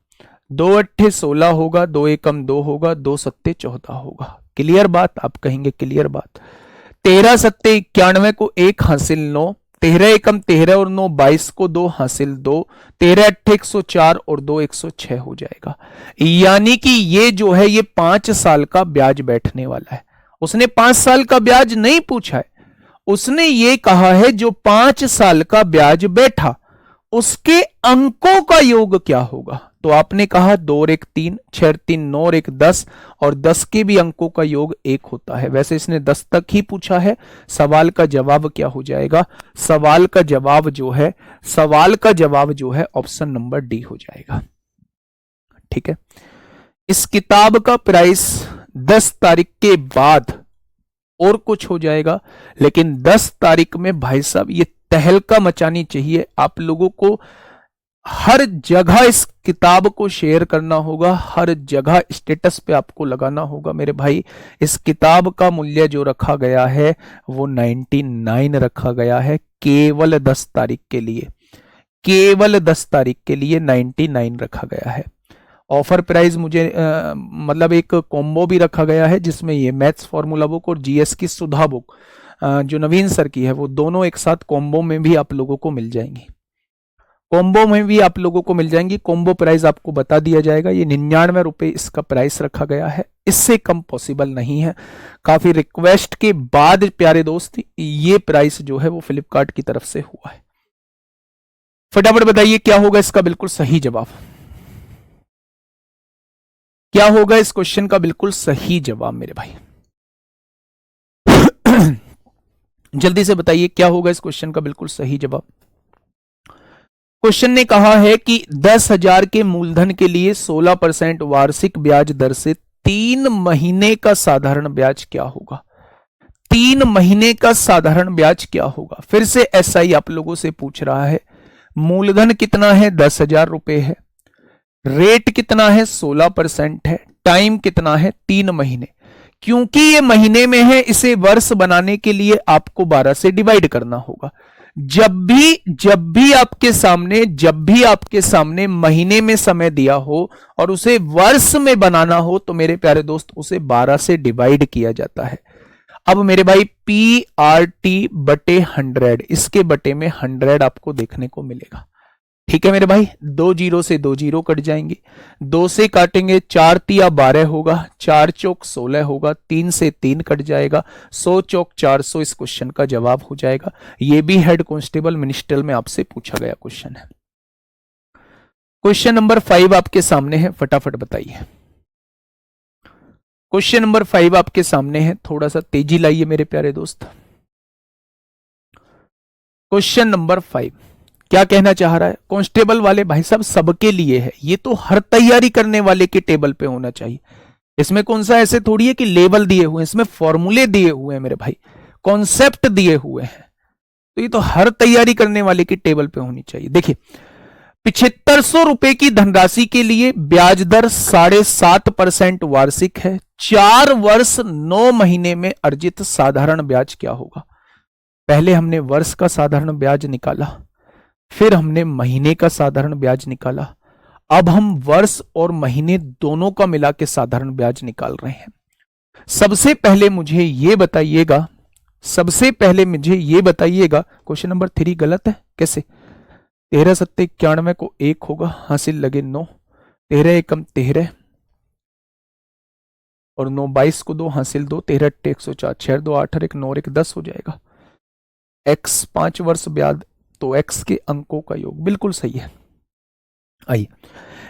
2 अट्ठे 16 होगा, 2 एकम 2 होगा, 2 सत्ते 14 होगा। क्लियर बात, आप कहेंगे क्लियर बात। 13 सत्ते 91 को 1 हासिल 9, 13 एकम 13 और 9 22 को 2 हासिल 2, 13 अट्ठे 104 और 2 106 हो जाएगा। यानी कि ये जो है ये 5 साल का ब्याज बैठने वाला है। उसने 5 साल का ब्याज नहीं पूछा है, उसने ये कहा है जो 5 साल का ब्याज बैठा उसके अंकों का योग क्या होगा। तो आपने कहा 2 और 1 3, 6 और 3 9 और 1 10, और 10 के भी अंकों का योग 1 होता है। वैसे इसने 10 तक ही पूछा है। सवाल का जवाब क्या हो जाएगा, सवाल का जवाब जो है ऑप्शन नंबर डी हो जाएगा। ठीक है, इस किताब का प्राइस 10 तारीख के बाद और कुछ हो जाएगा, लेकिन 10 तारीख में भाई साहब ये तहलका मचानी चाहिए। आप लोगों को हर जगह इस किताब को शेयर करना होगा, हर जगह स्टेटस पे आपको लगाना होगा मेरे भाई। इस किताब का मूल्य जो रखा गया है वो 99 रखा गया है, केवल 10 तारीख के लिए, केवल 10 तारीख के लिए 99 रखा गया है। ऑफर प्राइस मुझे मतलब एक कॉम्बो भी रखा गया है जिसमें ये मैथ्स फॉर्मूला बुक और जीएस की सुधा बुक जो नवीन सर की है वो दोनों एक साथ कॉम्बो में भी आप लोगों को मिल जाएंगी, कॉम्बो में भी आप लोगों को मिल जाएंगी। कॉम्बो प्राइस आपको बता दिया जाएगा, ये 99 रुपए इसका प्राइस रखा गया है, इससे कम पॉसिबल नहीं है। काफी रिक्वेस्ट के बाद प्यारे दोस्त ये प्राइस जो है वो फ्लिपकार्ट की तरफ से हुआ है। फटाफट बताइए क्या होगा इसका बिल्कुल सही जवाब, क्या होगा इस क्वेश्चन का बिल्कुल सही जवाब मेरे भाई। जल्दी से बताइए क्या होगा इस क्वेश्चन का बिल्कुल सही जवाब। क्वेश्चन ने कहा है कि 10,000 के मूलधन के लिए 16% वार्षिक ब्याज दर से 3 महीने का साधारण ब्याज क्या होगा। 3 महीने का साधारण ब्याज क्या होगा। फिर से एसआई आप लोगों से पूछ रहा है, मूलधन कितना है 10,000 रुपए है, रेट कितना है 16% है, टाइम कितना है 3 महीने। क्योंकि ये महीने में है, इसे वर्ष बनाने के लिए आपको 12 से डिवाइड करना होगा। जब भी आपके सामने महीने में समय दिया हो और उसे वर्ष में बनाना हो तो मेरे प्यारे दोस्त उसे 12 से डिवाइड किया जाता है। अब मेरे भाई PRT बटे 100, इसके बटे में 100 आपको देखने को मिलेगा। ठीक है मेरे भाई, 2 जीरो से 2 जीरो कट जाएंगे, 2 से काटेंगे 4 तिया 12 होगा, 4 चौक 16 होगा, 3 से 3 कट जाएगा, 100 चौक 400 इस क्वेश्चन का जवाब हो जाएगा। ये भी हेड कांस्टेबल मिनिस्ट्रियल में आपसे पूछा गया क्वेश्चन है। क्वेश्चन नंबर 5 आपके सामने है, फटाफट बताइए। क्वेश्चन नंबर 5 आपके सामने है, थोड़ा सा तेजी लाइए मेरे प्यारे दोस्त। क्वेश्चन नंबर 5 क्या कहना चाह रहा है। कांस्टेबल वाले भाई साहब सबके लिए है, ये तो हर तैयारी करने वाले के टेबल पे होना चाहिए। इसमें कौन सा ऐसे थोड़ी है कि लेवल दिए हुए हैं, इसमें फॉर्मूले दिए हुए हैं मेरे भाई, कॉन्सेप्ट दिए हुए हैं। तो ये तो हर तैयारी करने वाले के टेबल पे होनी चाहिए। देखिए 7500 रुपए की धनराशि के लिए ब्याज दर 7.5% वार्षिक है। 4 वर्ष 9 महीने में अर्जित साधारण ब्याज क्या होगा। पहले हमने वर्ष का साधारण ब्याज निकाला, फिर हमने महीने का साधारण ब्याज निकाला, अब हम वर्ष और महीने दोनों का मिला के साधारण ब्याज निकाल रहे हैं। सबसे पहले मुझे यह बताइएगा, क्वेश्चन नंबर 3 गलत है कैसे। 13 सत्ते 91 को 1 होगा, हासिल लगे 9, 13 एकम 13 और 9 22 को 2 हासिल 2, 13 अट्टे 104, 6 2 8 और 1 9 और 1 10 हो जाएगा। x 5 वर्ष ब्याज, तो x के अंकों का योग बिल्कुल सही है। आइए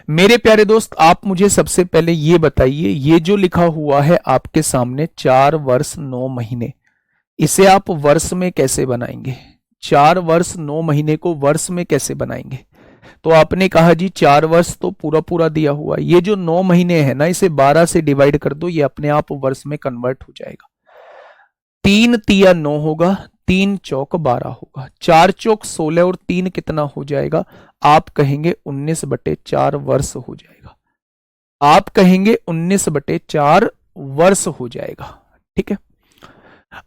मेरे प्यारे दोस्त, आप मुझे सबसे पहले ये बताइए, ये जो लिखा हुआ है आपके सामने 4 वर्ष 9 महीने, इसे आप वर्ष में कैसे बनाएंगे। 4 वर्ष 9 महीने को वर्ष में कैसे बनाएंगे। तो आपने कहा जी 4 वर्ष तो पूरा पूरा दिया हुआ, ये जो 9 महीने है ना, इसे 12 से डिवाइड कर दो, ये अपने आप वर्ष में कन्वर्ट हो जाएगा। 3 तिया 9 होगा, 3 चौक 12 होगा, 4 चौक 16 और 3 कितना हो जाएगा। आप कहेंगे 19/4 वर्ष हो जाएगा। आप कहेंगे 19/4 वर्ष हो जाएगा। ठीक है।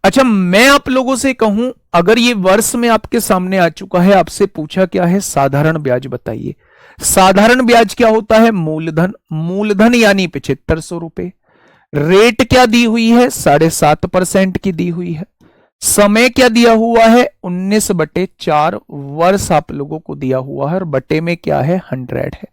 अच्छा मैं आप लोगों से कहूं, अगर ये वर्ष में आपके सामने आ चुका है, आपसे पूछा क्या है साधारण ब्याज बताइए। साधारण ब्याज क्या होता है, मूलधन, मूलधन यानी 7500 रुपए। रेट क्या दी हुई है 7.5% की दी हुई है। समय क्या दिया हुआ है 19/4 वर्ष आप लोगों को दिया हुआ है और बटे में क्या है 100 है।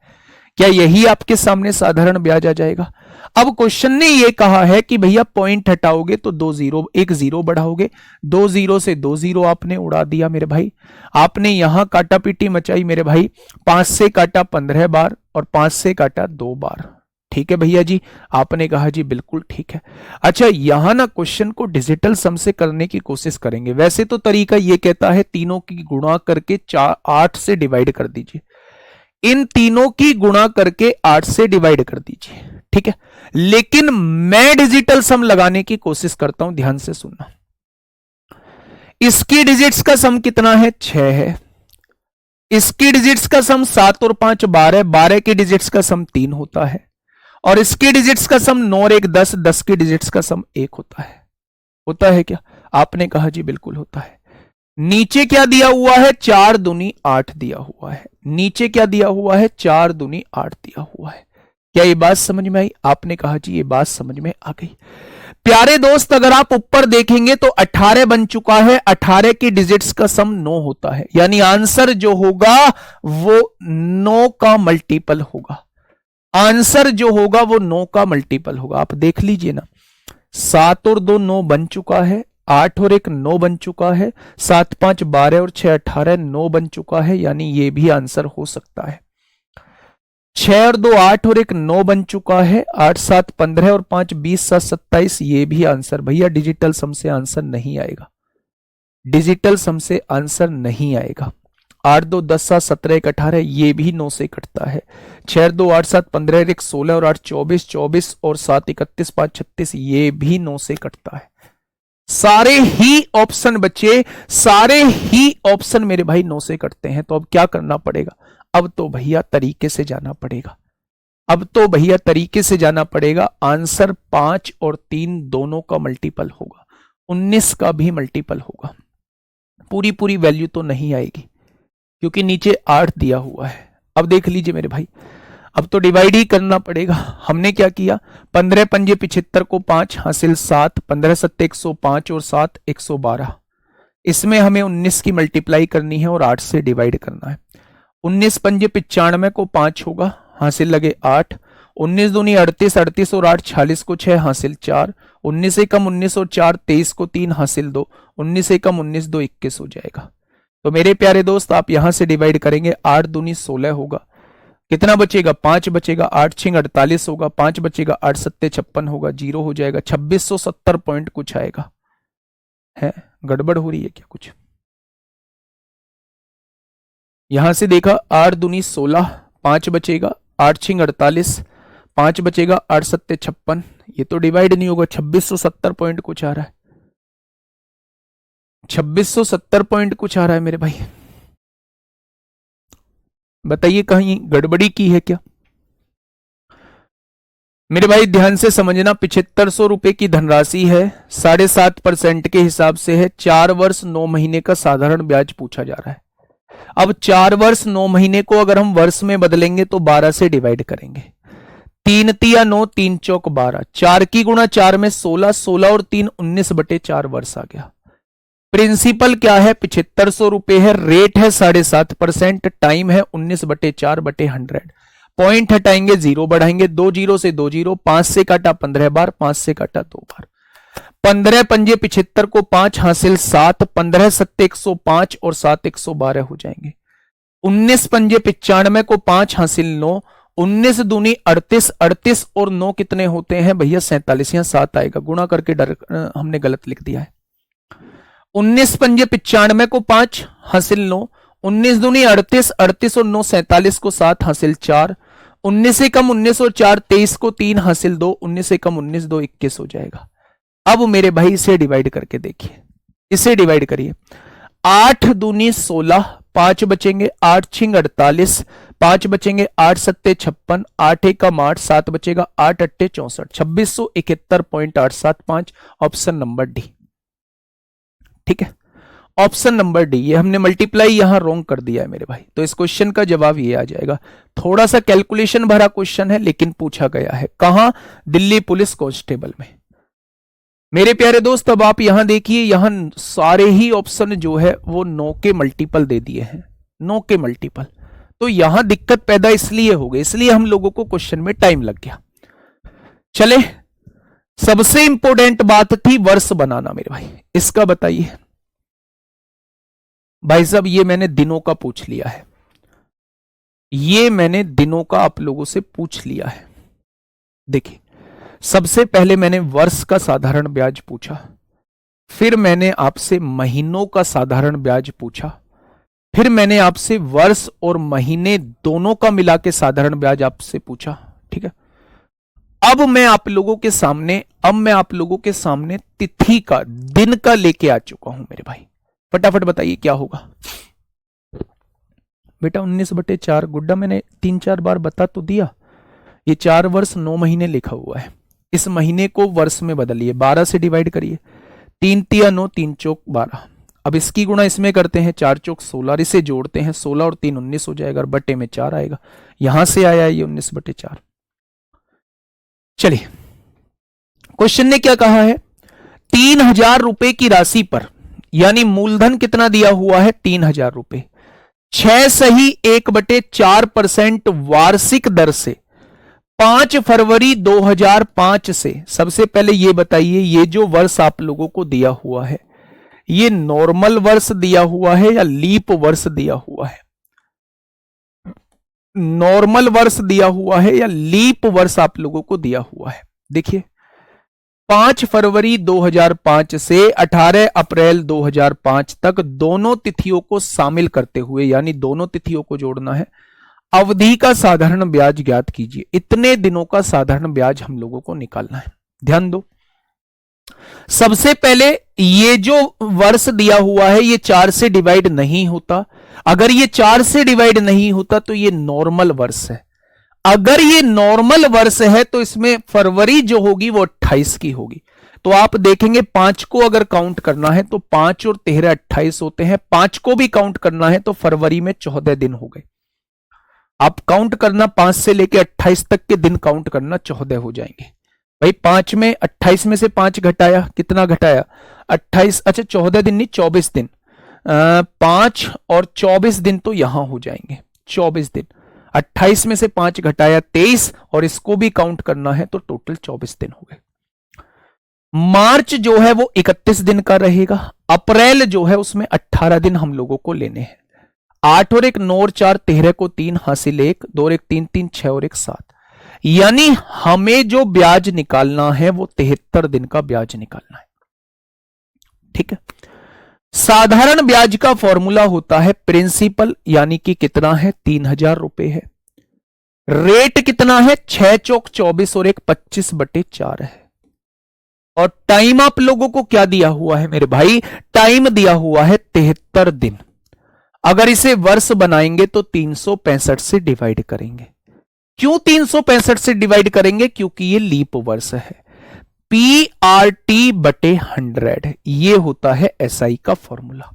क्या यही आपके सामने साधारण ब्याज आ जाएगा। अब क्वेश्चन ने यह कहा है कि भैया पॉइंट हटाओगे तो 2 जीरो, 1 जीरो बढ़ाओगे, 2 जीरो से 2 जीरो आपने उड़ा दिया मेरे भाई। आपने यहां काटा पीटी मचाई मेरे भाई, 5 से काटा 15 बार और 5 से काटा 2 बार। ठीक है भैया जी, आपने कहा जी बिल्कुल ठीक है। अच्छा यहां ना क्वेश्चन को डिजिटल सम से करने की कोशिश करेंगे। वैसे तो तरीका यह कहता है तीनों की गुणा करके 8 से डिवाइड कर दीजिए, इन तीनों की गुणा करके 8 से डिवाइड कर दीजिए। ठीक है, लेकिन मैं डिजिटल सम लगाने की कोशिश करता हूं, ध्यान से सुनना। इसकी डिजिट्स का सम कितना है 6 है, इसकी डिजिट्स का सम 7 और 5 12, 12 के डिजिट्स का सम 3 होता है और इसके डिजिट्स का सम 9 और 1 10, 10 के डिजिट्स का सम 1 होता है। होता है क्या, आपने कहा जी बिल्कुल होता है। नीचे क्या दिया हुआ है 4 दूनी 8 दिया हुआ है, नीचे क्या दिया हुआ है 4 दूनी 8 दिया हुआ है। क्या ये बात समझ में आई, आपने कहा जी ये बात समझ में आ गई। प्यारे दोस्त अगर आप ऊपर देखेंगे तो 18 बन चुका है, 18 के डिजिट्स का सम 9 होता है, यानी आंसर जो होगा वो 9 का मल्टीपल होगा। आंसर जो होगा वो 9 का मल्टीपल होगा। आप देख लीजिए ना, 7 और 2 9 बन चुका है, 8 और 1 9 बन चुका है, 7 5 12 और 6 18 9 बन चुका है, यानी ये भी आंसर हो सकता है। 6 और 2 8 और 1 9 बन चुका है, 8 7 15 और 5 20 7 27, ये भी आंसर। भैया डिजिटल सम से आंसर नहीं आएगा, डिजिटल सम से आंसर नहीं आएगा। 8 2 10 7 17 1 18, ये भी 9 से कटता है। 6 2 8 7 15 1 16 और 8 24, 24 और 7 31 5 36, ये भी 9 से कटता है। सारे ही ऑप्शन बच्चे, सारे ही ऑप्शन मेरे भाई 9 से कटते हैं। तो अब क्या करना पड़ेगा? अब तो भैया तरीके से जाना पड़ेगा। अब तो भैया तरीके से जाना पड़ेगा। आंसर 5 और 3 दोनों का मल्टीपल होगा, 19 का भी मल्टीपल होगा। पूरी पूरी वैल्यू तो नहीं आएगी क्योंकि नीचे 8 दिया हुआ है। अब देख लीजिए मेरे भाई, अब तो डिवाइड ही करना पड़ेगा। हमने क्या किया, 15 पंजे 75 को 5 हासिल 7, 15 सत्ते 105 और 7 112। इसमें हमें 19 की मल्टीप्लाई करनी है और 8 से डिवाइड करना है। 19 पंजे 95 को 5 होगा, हासिल लगे 8, 19 दूनी 38, 38 और 8 46 को 6 हासिल 4, 19 से कम 19 और 4 23 को 3 हासिल 2, 19 से कम 19 2 21 हो जाएगा। तो मेरे प्यारे दोस्त आप यहां से डिवाइड करेंगे, 8 दूनी 16 होगा, कितना बचेगा 5 बचेगा, 8 छिंग 48 होगा, 5 बचेगा, 8 सत्ते 56 होगा, 0 हो जाएगा। 2670 पॉइंट कुछ आएगा। है गड़बड़ हो रही है क्या कुछ? यहां से देखा 8 दूनी 16, 5 बचेगा, 8 छिंग 48, 5 बचेगा, 8 सत्ते 56, ये तो डिवाइड नहीं होगा। 2670 पॉइंट कुछ आ रहा है, 2670 पॉइंट कुछ आ रहा है मेरे भाई। बताइए कहीं गड़बड़ी की है क्या? मेरे भाई ध्यान से समझना, 7500 रुपए की धनराशि है, 7.5% के हिसाब से है। 4 वर्ष 9 महीने का साधारण ब्याज पूछा जा रहा है। अब 4 वर्ष 9 महीने को अगर हम वर्ष में बदलेंगे तो 12 से डिवाइड करेंगे। 3 तिया 9, 3 चौक 12, 4 की गुणा 4 में 16, 16 और 3 19/4 वर्ष आ गया। प्रिंसिपल क्या है? 7500 रुपए है, रेट है 7.5%, टाइम है 19/4/100। पॉइंट हटाएंगे, 0 बढ़ाएंगे, 2 0 से 2 0, 5 से काटा 15 बार, 5 से काटा 2 बार। 15 पंजे 75 को 5 हासिल 7, 15 सत्ते 105 और 7 112 हो जाएंगे। 19 पंजे 95 को 5 हासिल 9, 19 दूनी 38, 38 और 9 कितने होते हैं भैया? 47। यहां 7 आएगा, गुणा करके हमने गलत लिख दिया है। 19 पंजे 95 को 5 हासिल 9, 19 दूनी 38, 38 और 9 47 को 7 हासिल 4, 19 से कम 19 और 4 23 को 3 हासिल 2, 19 से कम 19 2 21 हो जाएगा। अब मेरे भाई इसे डिवाइड करके देखिए, इसे डिवाइड करिए। 8 दूनी 16, 5 बचेंगे, 8 छिंग 48, 5 बचेंगे, 8 सत्ते 56, 8 एकम 8, 7 बचेगा, 8 अट्टे 64, 2671.875। Option number D. ठीक है, ऑप्शन नंबर डी। ये हमने मल्टीप्लाई यहां रॉन्ग कर दिया है मेरे भाई, तो इस क्वेश्चन का जवाब ये आ जाएगा। थोड़ा सा कैलकुलेशन भरा क्वेश्चन है लेकिन पूछा गया है कहां? दिल्ली पुलिस कांस्टेबल में। मेरे प्यारे दोस्त अब आप यहां देखिए, यहां सारे ही ऑप्शन जो है वो 9 के मल्टीपल दे दिए हैं, 9 के मल्टीपल। तो यहां दिक्कत पैदा इसलिए हो गई, इसलिए हम लोगों को क्वेश्चन में टाइम लग गया। चले, सबसे इंपॉर्टेंट बात थी वर्ष बनाना मेरे भाई, इसका बताइए भाई साहब। ये मैंने दिनों का पूछ लिया है, ये मैंने दिनों का आप लोगों से पूछ लिया है। देखिए, सबसे पहले मैंने वर्ष का साधारण ब्याज पूछा, फिर मैंने आपसे महीनों का साधारण ब्याज पूछा, फिर मैंने आपसे वर्ष और महीने दोनों का मिला के साधारण ब्याज आपसे पूछा। ठीक है, अब मैं आप लोगों के सामने तिथि का, दिन का लेके आ चुका हूं मेरे भाई। फटाफट बताइए क्या होगा बेटा? 19/4 गुड्डा, मैंने 3-4 बार बता तो दिया। ये 4 वर्ष 9 महीने लिखा हुआ है, इस महीने को वर्ष में बदलिए, 12 से डिवाइड करिए। 3 तिया 9, 3 चौक 12। अब इसकी गुणा इसमें करते हैं, 4 चौक 16, इसे जोड़ते हैं, 16 और 3 19 हो जाएगा और बटे में 4 आएगा। यहां से आया ये 19/4। चलिए, क्वेश्चन ने क्या कहा है? 3000 रुपए की राशि पर, यानी मूलधन कितना दिया हुआ है? 3000 रुपए, 6 सही 1/4% वार्षिक दर से 5 फरवरी 2005 से। सबसे पहले ये बताइए, ये जो वर्ष आप लोगों को दिया हुआ है, ये नॉर्मल वर्ष दिया हुआ है या लीप वर्ष दिया हुआ है? नॉर्मल वर्ष दिया हुआ है या लीप वर्ष आप लोगों को दिया हुआ है? देखिए, 5 फरवरी 2005 से 18 अप्रैल 2005 तक दोनों तिथियों को शामिल करते हुए, यानी दोनों तिथियों को जोड़ना है, अवधि का साधारण ब्याज ज्ञात कीजिए। इतने दिनों का साधारण ब्याज हम लोगों को निकालना है। ध्यान दो, सबसे पहले ये जो वर्ष दिया हुआ है ये 4 से डिवाइड नहीं होता। अगर ये 4 से डिवाइड नहीं होता तो ये नॉर्मल वर्ष है। अगर ये नॉर्मल वर्ष है तो इसमें फरवरी जो होगी वो 28 की होगी। तो आप देखेंगे 5 को अगर काउंट करना है तो 5 और 13 28 होते हैं। 5 को भी काउंट करना है तो फरवरी में 14 दिन हो गए। आप काउंट करना 5 से लेके 28 तक के दिन काउंट करना, 14 हो जाएंगे। भाई 5 में 28 में से 5 घटाया, कितना घटाया? 28, अच्छा 14 दिन नहीं 24 दिन। 5 और 24 दिन तो यहां हो जाएंगे, 24 दिन। 28 में से 5 घटाया 23, और इसको भी काउंट करना है तो टोटल 24 दिन हो गए। मार्च जो है वो 31 दिन का रहेगा। अप्रैल जो है उसमें 18 दिन हम लोगों को लेने हैं। 8 और 1 9 और 4 13 को 3 हासिल 1, 2 और 1 3 3 6 और 1 7। यानी हमें जो ब्याज निकालना है वो 73 दिन का ब्याज निकालना है। ठीक है। साधारण ब्याज का फॉर्मूला होता है प्रिंसिपल, यानी कि कितना है? 3000 रुपए है। रेट कितना है? 6 चौक 24 और 1 25/4 है। और टाइम आप लोगों को क्या दिया हुआ है मेरे भाई? टाइम दिया हुआ है 73 दिन। अगर इसे वर्ष बनाएंगे तो 365 से डिवाइड करेंगे। क्यों 365 से डिवाइड करेंगे? क्योंकि ये लीप वर्ष है। PRT/100 ये होता है SI का फॉर्मूला।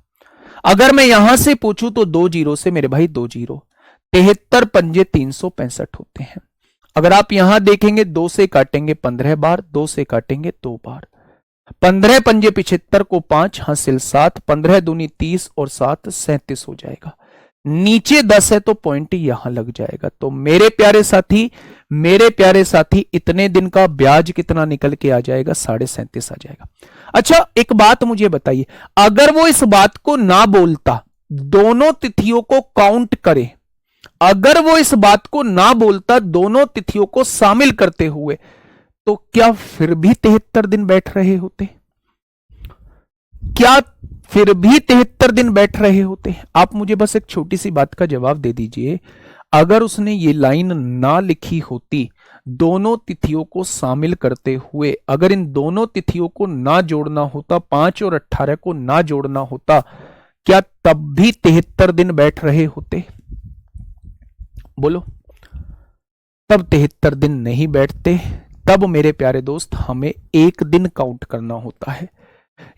अगर मैं यहां से पूछूं तो 2 जीरो से मेरे भाई 2 जीरो, 73 पंजे 365 होते हैं। अगर आप यहां देखेंगे 2 से काटेंगे 15 बार, 2 से काटेंगे 2 बार। 15 पंजे 75 को 5 हासिल 7, 15 दूनी 30 और 7 37 हो जाएगा। नीचे 10 है तो पॉइंट यहां लग जाएगा। तो मेरे प्यारे साथी इतने दिन का ब्याज कितना निकल के आ जाएगा? 37.5 आ जाएगा। अच्छा एक बात मुझे बताइए, अगर वो इस बात को ना बोलता, दोनों तिथियों को काउंट करे, अगर वो इस बात को ना बोलता दोनों तिथियों को शामिल करते हुए, तो क्या फिर भी 73 दिन बैठ रहे होते? क्या फिर भी 73 दिन बैठ रहे होते? आप मुझे बस एक छोटी सी बात का जवाब दे दीजिए। अगर उसने ये लाइन ना लिखी होती, दोनों तिथियों को शामिल करते हुए, अगर इन दोनों तिथियों को ना जोड़ना होता, 5 और 18 को ना जोड़ना होता, क्या तब भी 73 दिन बैठ रहे होते? बोलो, तब 73 दिन नहीं बैठते। तब मेरे प्यारे दोस्त हमें एक दिन काउंट करना होता है।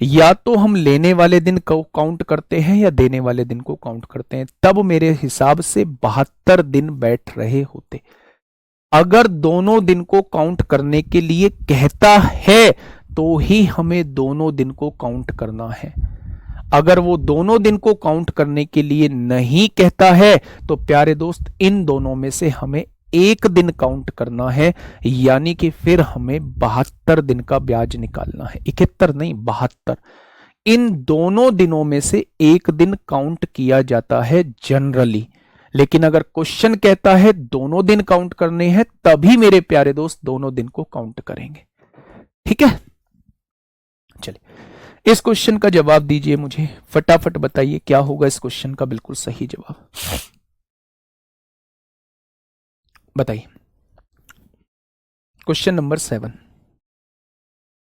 या तो हम लेने वाले दिन को काउंट करते हैं या देने वाले दिन को काउंट करते हैं। तब मेरे हिसाब से 72 दिन बैठ रहे होते। अगर दोनों दिन को काउंट करने के लिए कहता है तो ही हमें दोनों दिन को काउंट करना है। अगर वो दोनों दिन को काउंट करने के लिए नहीं कहता है तो प्यारे दोस्त इन दोनों में से हमें एक दिन काउंट करना है। यानी कि फिर हमें 72 दिन का ब्याज निकालना है। 71 नहीं, 72। इन दोनों दिनों में से एक दिन काउंट किया जाता है जनरली। लेकिन अगर क्वेश्चन कहता है दोनों दिन काउंट करने हैं, तभी मेरे प्यारे दोस्त दोनों दिन को काउंट करेंगे। ठीक है, चलिए इस क्वेश्चन का जवाब दीजिए मुझे, फटाफट बताइए क्या होगा इस क्वेश्चन का बिल्कुल सही जवाब। बताइए। क्वेश्चन नंबर 7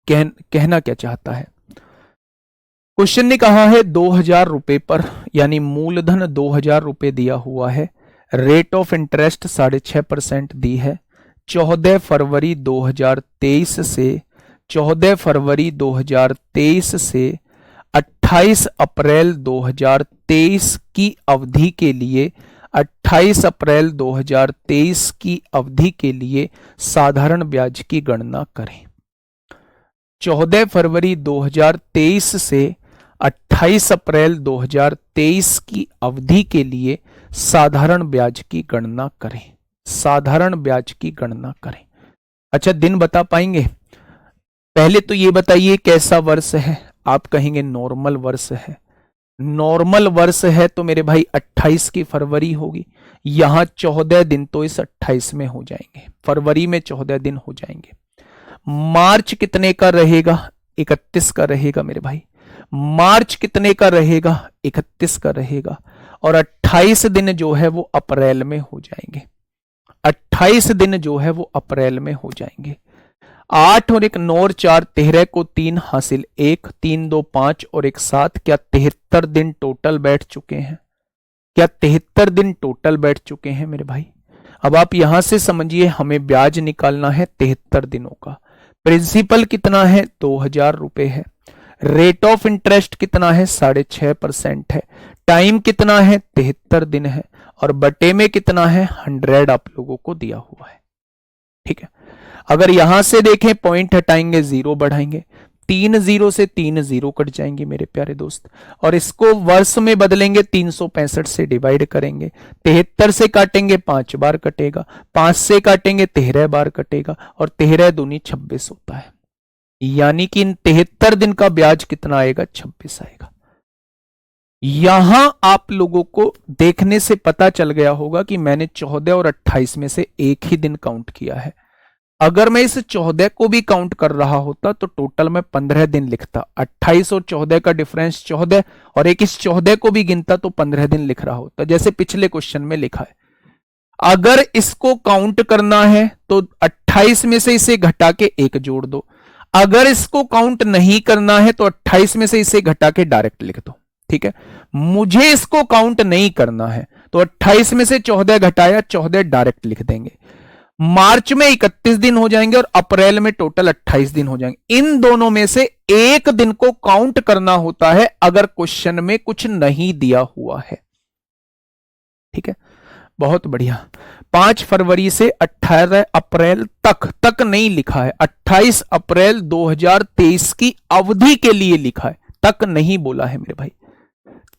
कहना क्या चाहता है? क्वेश्चन ने कहा है 2000 रुपए पर, यानी मूलधन 2000 रुपए दिया हुआ है, रेट ऑफ इंटरेस्ट 6.5% दी है। 14 फरवरी 2023 से 28 अप्रैल 2023 की अवधि के लिए 28 अप्रैल 2023 की अवधि के लिए साधारण ब्याज की गणना करें। 14 फरवरी 2023 से 28 अप्रैल 2023 की अवधि के लिए साधारण ब्याज की गणना करें। साधारण ब्याज की गणना करें। अच्छा दिन बता पाएंगे? पहले तो ये बताइए कैसा वर्ष है? आप कहेंगे नॉर्मल वर्ष है। नॉर्मल वर्ष है तो मेरे भाई 28 की फरवरी होगी। यहां 14 दिन तो इस 28 में हो जाएंगे, फरवरी में 14 दिन हो जाएंगे। मार्च कितने का रहेगा? 31 का रहेगा मेरे भाई। मार्च कितने का रहेगा? 31 का रहेगा। और 28 दिन जो है वो अप्रैल में हो जाएंगे। 28 दिन जो है वो अप्रैल में हो जाएंगे। 8 और 1 9 और 4 13 को 3 हासिल 1, 3 2 5 और 1 7। क्या 73 दिन टोटल बैठ चुके हैं? क्या 73 दिन टोटल बैठ चुके हैं मेरे भाई? अब आप यहां से समझिए, हमें ब्याज निकालना है 73 दिनों का। प्रिंसिपल कितना है? 2000 रुपए है। रेट ऑफ इंटरेस्ट कितना है? 6.5% है। टाइम कितना है? 73 दिन है। और बटे में कितना है? 100 आप लोगों को दिया हुआ है। ठीक है, अगर यहां से देखें, पॉइंट हटाएंगे, 0 बढ़ाएंगे, 3 0 से 3 0 कट जाएंगे मेरे प्यारे दोस्त। और इसको वर्ष में बदलेंगे, 365 से डिवाइड करेंगे। 73 से काटेंगे 5 बार कटेगा, 5 से काटेंगे 13 बार कटेगा, और 13 दूनी 26 होता है। यानी कि इन 73 दिन का ब्याज कितना आएगा? 26 आएगा। यहां आप लोगों को देखने से पता चल गया होगा कि मैंने 14 और 28 में से एक ही दिन काउंट किया है। अगर मैं इस 14 को भी काउंट कर रहा होता तो टोटल में 15 दिन लिखता। 28 और 14 का डिफरेंस 14, और एक इस 14 को भी गिनता तो 15 दिन लिख रहा होता, जैसे पिछले क्वेश्चन में लिखा है। अगर इसको काउंट करना है तो 28 में से इसे घटा के 1 जोड़ दो। अगर इसको काउंट नहीं करना है तो 28 में से इसे घटा के डायरेक्ट लिख दो। ठीक है, मुझे इसको काउंट नहीं करना है तो 28 में से 14 घटाया, 14 डायरेक्ट लिख देंगे। मार्च में 31 दिन हो जाएंगे और अप्रैल में टोटल 28 दिन हो जाएंगे। इन दोनों में से एक दिन को काउंट करना होता है अगर क्वेश्चन में कुछ नहीं दिया हुआ है। ठीक है, बहुत बढ़िया। 5 फरवरी से 18 अप्रैल तक नहीं लिखा है, 28 अप्रैल 2023 की अवधि के लिए लिखा है, तक नहीं बोला है मेरे भाई,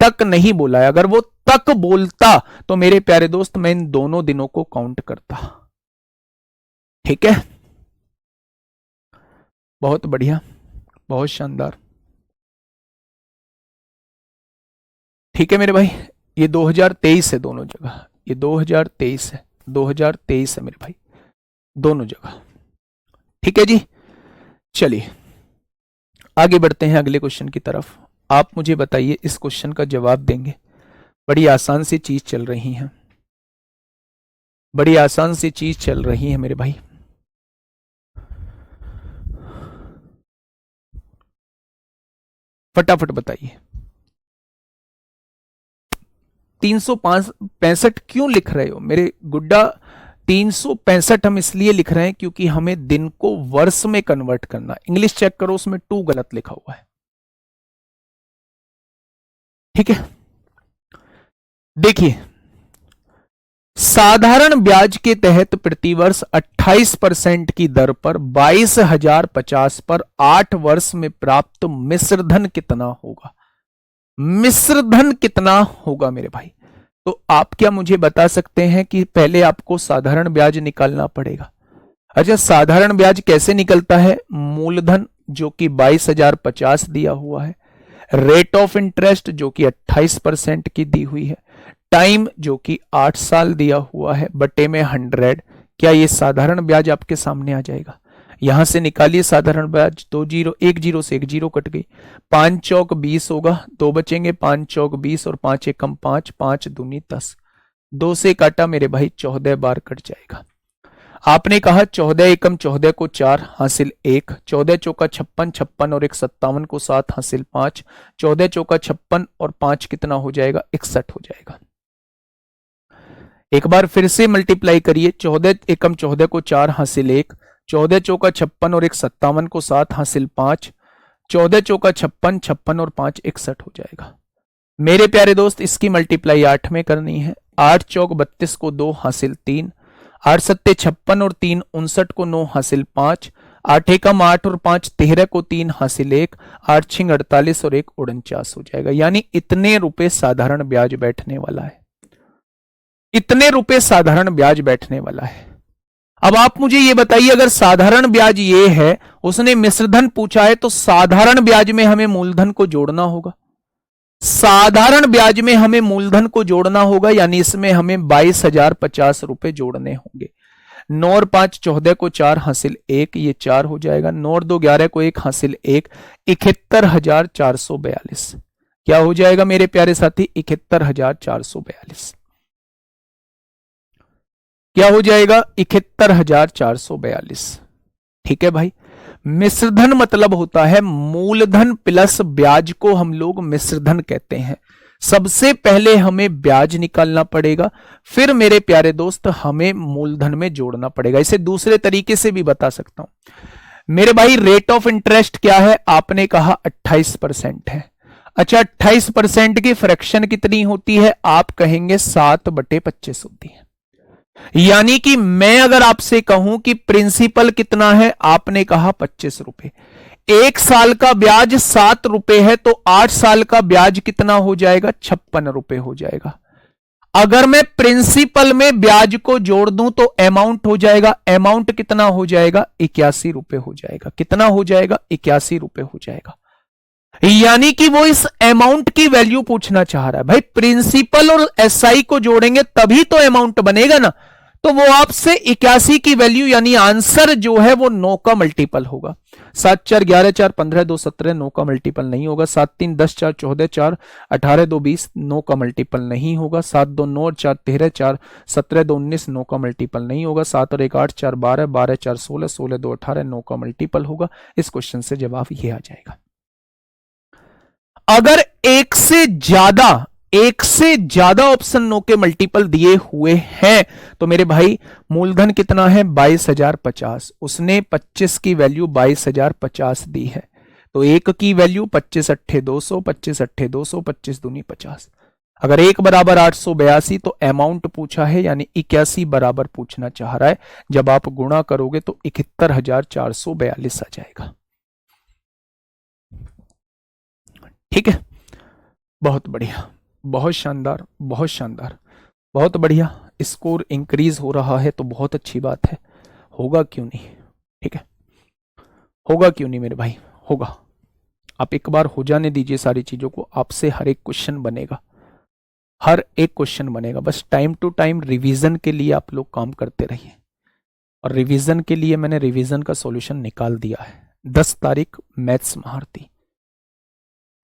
तक नहीं बोला है। अगर वो तक बोलता तो मेरे प्यारे दोस्त मैं इन दोनों दिनों को काउंट करता। ठीक है, बहुत बढ़िया, बहुत शानदार। ठीक है मेरे भाई, ये 2023 है दोनों जगह, ये 2023 है, 2023 है मेरे भाई दोनों जगह। ठीक है जी, चलिए आगे बढ़ते हैं अगले क्वेश्चन की तरफ। आप मुझे बताइए, इस क्वेश्चन का जवाब देंगे। बड़ी आसान सी चीज चल रही है, बड़ी आसान सी चीज चल रही है मेरे भाई। फटाफट बताइए। 365 क्यों लिख रहे हो मेरे गुड्डा? 365 हम इसलिए लिख रहे हैं क्योंकि हमें दिन को वर्ष में कन्वर्ट करना। इंग्लिश चेक करो, उसमें 2 गलत लिखा हुआ है। ठीक है, देखिए, साधारण ब्याज के तहत प्रतिवर्ष 28% की दर पर 22,050 पर 8 वर्ष में प्राप्त मिश्रधन कितना होगा? मिश्रधन कितना होगा मेरे भाई? तो आप क्या मुझे बता सकते हैं कि पहले आपको साधारण ब्याज निकालना पड़ेगा। अच्छा, साधारण ब्याज कैसे निकलता है? मूलधन जो कि 22,050 दिया हुआ है, रेट ऑफ इंटरेस्ट जो कि 28% की दी हुई है, टाइम जो कि 8 साल दिया हुआ है, बटे में 100। क्या ये साधारण ब्याज आपके सामने आ जाएगा? यहां से निकालिए साधारण ब्याज। 2 0, 1 0 से 1 0 कट गई। 5 चौक 20 होगा, 2 बचेंगे, 5 चौक 20 और 5 एकम 5, 5 दूनी 10। 2 से काटा मेरे भाई, 14 बार कट जाएगा। आपने कहा 14 एकम 14 को 4 हासिल 1, 14 चौका 56, 56 और 1 57 को 7 हासिल 5, 14 चौका 56 और 5 कितना हो जाएगा? 61 हो जाएगा। एक बार फिर से मल्टीप्लाई करिए, 14 एकम 14 को 4 हासिल 1, 14 चौका 56 और 1 57 को 7 हासिल 5, 14 चौका 56, 56 और 5 61 हो जाएगा। मेरे प्यारे दोस्त, इसकी मल्टीप्लाई 8 में करनी है। 8 चौक 32 को 2 हासिल 3, 8 सत्ते 56 और 3 59 को 9 हासिल 5, 8 एकम 8 और 5 13 को 3 हासिल 1, 8 छिंग 48 और 1 49 हो जाएगा। यानी इतने रुपए साधारण ब्याज बैठने वाला है, इतने रुपए साधारण ब्याज बैठने वाला है। अब आप मुझे ये बताइए, अगर साधारण ब्याज ये है, उसने मिश्रधन पूछा है, तो साधारण ब्याज में हमें मूलधन को जोड़ना होगा। साधारण ब्याज में हमें मूलधन को जोड़ना होगा, यानी इसमें हमें 22,050 रुपए जोड़ने होंगे। 9 और 5 14 को 4 हासिल 1, ये 4 हो जाएगा। 9 और 2 11 को 1 हासिल 1, 71,442। क्या हो जाएगा मेरे प्यारे साथी? 71,442। क्या हो जाएगा? 71,442। ठीक है भाई। मिश्रधन मतलब होता है मूलधन प्लस ब्याज को हम लोग मिश्रधन कहते हैं। सबसे पहले हमें ब्याज निकालना पड़ेगा, फिर मेरे प्यारे दोस्त हमें मूलधन में जोड़ना पड़ेगा। इसे दूसरे तरीके से भी बता सकता हूं मेरे भाई। रेट ऑफ इंटरेस्ट क्या है? आपने कहा 28% है। अच्छा, 28% की फ्रैक्शन कितनी होती है? आप कहेंगे 7/25 होती है। यानी कि मैं अगर आपसे कहूं कि प्रिंसिपल कितना है, आपने कहा 25 रुपए। 1 साल का ब्याज 7 रुपए है, तो 8 साल का ब्याज कितना हो जाएगा? 56 रुपए हो जाएगा। अगर मैं प्रिंसिपल में ब्याज को जोड़ दूं तो अमाउंट हो जाएगा, अमाउंट कितना हो जाएगा? 81 रुपए हो जाएगा। कितना हो जाएगा? 81 रुपए हो जाएगा। यानी कि वो इस अमाउंट की वैल्यू पूछना चाह रहा है। भाई प्रिंसिपल और एसआई को जोड़ेंगे तभी तो अमाउंट बनेगा ना। तो वो आपसे 81 की वैल्यू, यानी आंसर जो है वो 9 का मल्टीपल होगा। 7 4 11 4 15 2 17 9 का मल्टीपल नहीं होगा। 7 3 10 4 14 4 18 2 20 9 का मल्टीपल नहीं होगा। 7 2 9 4 13 4 17 2 19 9 का मल्टीपल नहीं होगा। 7 और 1 8 4 12 12 4 16 16 2 18 9 का मल्टीपल होगा। इस क्वेश्चन से जवाब ये आ जाएगा। अगर एक से ज्यादा ऑप्शन नो के मल्टीपल दिए हुए हैं तो मेरे भाई मूलधन कितना है? 22,050। उसने 25 की वैल्यू 22,050 दी है, तो एक की वैल्यू 25 अट्ठे 200, 25 अट्ठे 200, 25 दूनी 50। अगर एक बराबर 882 तो अमाउंट पूछा है, यानी 81 बराबर पूछना चाह रहा है। जब आप गुणा करोगे तो 71,442 आ जाएगा। ठीक है, बहुत बढ़िया, बहुत शानदार, बहुत शानदार, बहुत बढ़िया। स्कोर इंक्रीज हो रहा है तो बहुत अच्छी बात है। होगा क्यों नहीं? ठीक है, होगा क्यों नहीं मेरे भाई? होगा। आप एक बार हो जाने दीजिए सारी चीजों को, आपसे हर एक क्वेश्चन बनेगा, हर एक क्वेश्चन बनेगा। बस टाइम टू टाइम रिवीजन के लिए आप लोग काम करते रहिए। और रिवीजन के लिए मैंने रिवीजन का सॉल्यूशन निकाल दिया है। 10 तारीख मैथ्स महारती,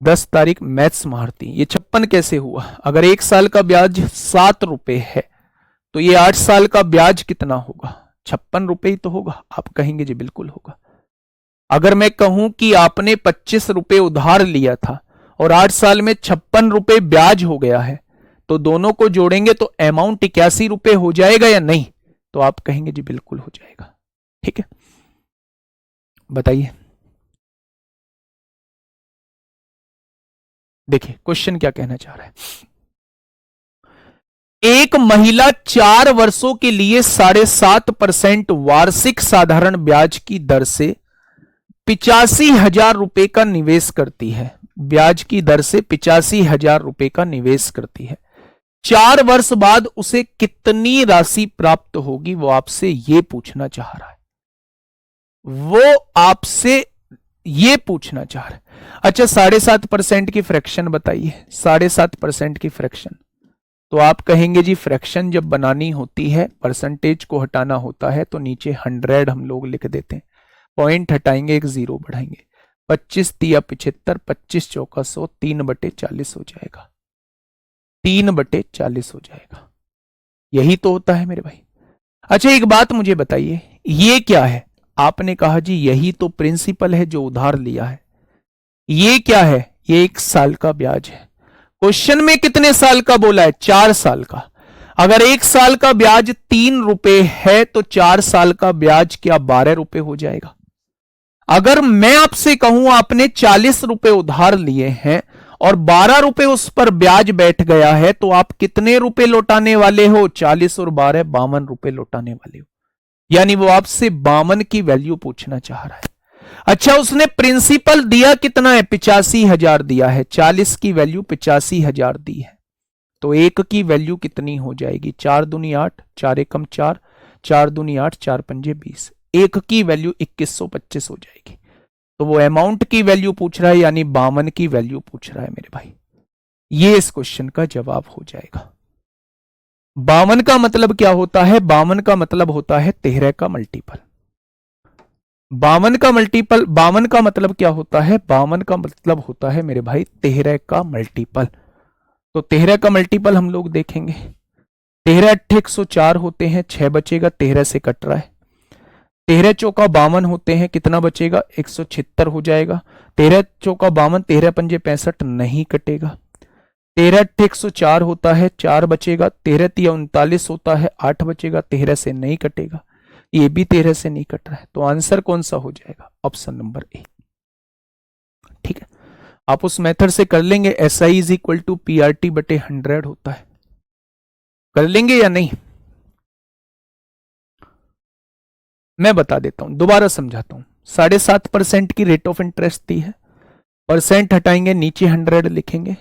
10 तारीख मैथ्स महारती। ये 56 कैसे हुआ? अगर 1 साल का ब्याज 7 रुपए है तो ये 8 साल का ब्याज कितना होगा? 56 रुपए ही तो होगा। आप कहेंगे जी बिल्कुल होगा। अगर मैं कहूं कि आपने 25 रुपए उधार लिया था और 8 साल में 56 रुपए ब्याज हो गया है, तो दोनों को जोड़ेंगे तो अमाउंट 81 रुपए हो जाएगा या नहीं? तो आप कहेंगे जी बिल्कुल हो जाएगा। ठीक है, बताइए। देखिए क्वेश्चन क्या कहना चाह रहा है। एक महिला 4 वर्षों के लिए 7.5% वार्षिक साधारण ब्याज की दर से 85,000 रुपए का निवेश करती है। ब्याज की दर से 85,000 रुपए का निवेश करती है। 4 वर्ष बाद उसे कितनी राशि प्राप्त होगी, वो आपसे ये पूछना चाह रहा है। वो आपसे ये पूछना चाह रहा है। अच्छा, 7.5% की फ्रैक्शन बताइए। 7.5% की फ्रैक्शन, तो आप कहेंगे जी फ्रैक्शन जब बनानी होती है, परसेंटेज को हटाना होता है, तो नीचे 100 हम लोग लिख देते हैं, पॉइंट हटाएंगे, एक जीरो बढ़ाएंगे। 25 तिया 75, 25 चौका 100, 3/40 हो जाएगा। 3/40 हो जाएगा। यही तो होता है मेरे भाई। अच्छा एक बात मुझे बताइए, ये क्या है? आपने कहा जी यही तो प्रिंसिपल है जो उधार लिया है। ये क्या है? ये 1 साल का ब्याज है। क्वेश्चन में कितने साल का बोला है? 4 साल का। अगर 1 साल का ब्याज 3 रुपए है तो 4 साल का ब्याज क्या 12 रुपए हो जाएगा? अगर मैं आपसे कहूं आपने 40 रुपए उधार लिए हैं और 12 रुपए उस पर ब्याज बैठ गया है, तो आप कितने रुपए लौटाने वाले हो? 40 और 12 52 रुपए लौटाने वाले हो। यानी वो आपसे 52 की वैल्यू पूछना चाह रहा है। अच्छा, उसने प्रिंसिपल दिया कितना है? 85,000 दिया है। 40 की वैल्यू 85,000 दी है, तो एक की वैल्यू कितनी हो जाएगी? 4 दूनी 8, 4 एकम 4, 4 दूनी 8, 4 पंजे 20। एक की वैल्यू 2125 हो जाएगी। तो वो अमाउंट की वैल्यू पूछ रहा है, यानी 52 की वैल्यू पूछ रहा है मेरे भाई। ये इस क्वेश्चन का जवाब हो जाएगा। 52 का मतलब क्या होता है? 52 का मतलब होता है 13 का मल्टीपल। 52 का मल्टीपल, 52 का मतलब क्या होता है? 52 का मतलब होता है मेरे भाई 13 का मल्टीपल। तो 13 का मल्टीपल हम लोग देखेंगे। 13 अट्ठे 104 होते हैं, 6 बचेगा, 13 से कट रहा है। 13 चौका 52 होते हैं, कितना बचेगा? 176 हो जाएगा। 13 चौका 52, 13 पंजे 65, नहीं कटेगा। 13 अट्ठे 104 होता है, 4 बचेगा। 13 तिया 39 होता है, 8 बचेगा, 13 से नहीं कटेगा। ये भी 13 से नहीं कट रहा है, तो आंसर कौन सा हो जाएगा? Option number A. ठीक है, आप उस मेथड से कर लेंगे। S I is equal to P R T बटे 100 होता है, कर लेंगे या नहीं? मैं बता देता हूं, दोबारा समझाता हूं। 7.5% की रेट ऑफ इंटरेस्ट दी है, परसेंट हटाएंगे, नीचे 100 लिखेंगे,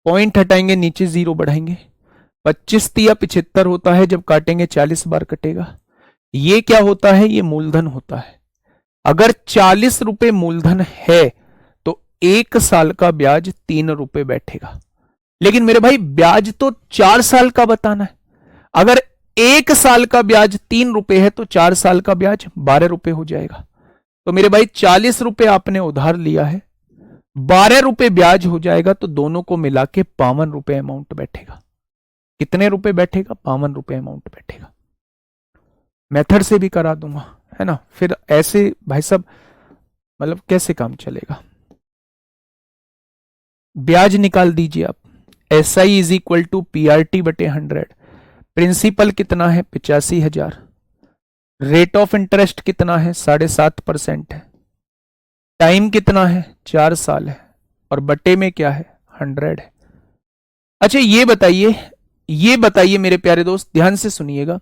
पॉइंट हटाएंगे, नीचे 0 बढ़ाएंगे। 25 तिया 75 होता है, जब काटेंगे 40 बार कटेगा। ये क्या होता है? ये मूलधन होता है। अगर 40 रुपए मूलधन है तो 1 साल का ब्याज 3 रुपए बैठेगा। लेकिन मेरे भाई ब्याज तो 4 साल का बताना है। अगर 1 साल का ब्याज 3 रुपए है तो 4 साल का ब्याज 12 रुपए हो जाएगा। तो मेरे भाई 40 रुपए आपने उधार लिया है, 12 रुपए ब्याज हो जाएगा, तो दोनों को मिला के 52 रुपए अमाउंट बैठेगा। कितने रुपए बैठेगा? 52 रुपए अमाउंट बैठेगा। मेथड से भी करा दूंगा, है ना। फिर ऐसे भाई साहब मतलब कैसे काम चलेगा? ब्याज निकाल दीजिए आप। S I is equal to P R T बटे 100। प्रिंसिपल कितना है? 85,000। रेट ऑफ इंटरेस्ट कितना है? 7.5% है। टाइम कितना है? 4 साल है। और बटे में क्या है? 100 है। अच्छा ये बताइए मेरे प्यारे दोस्त, ध्यान से सुनिएगा।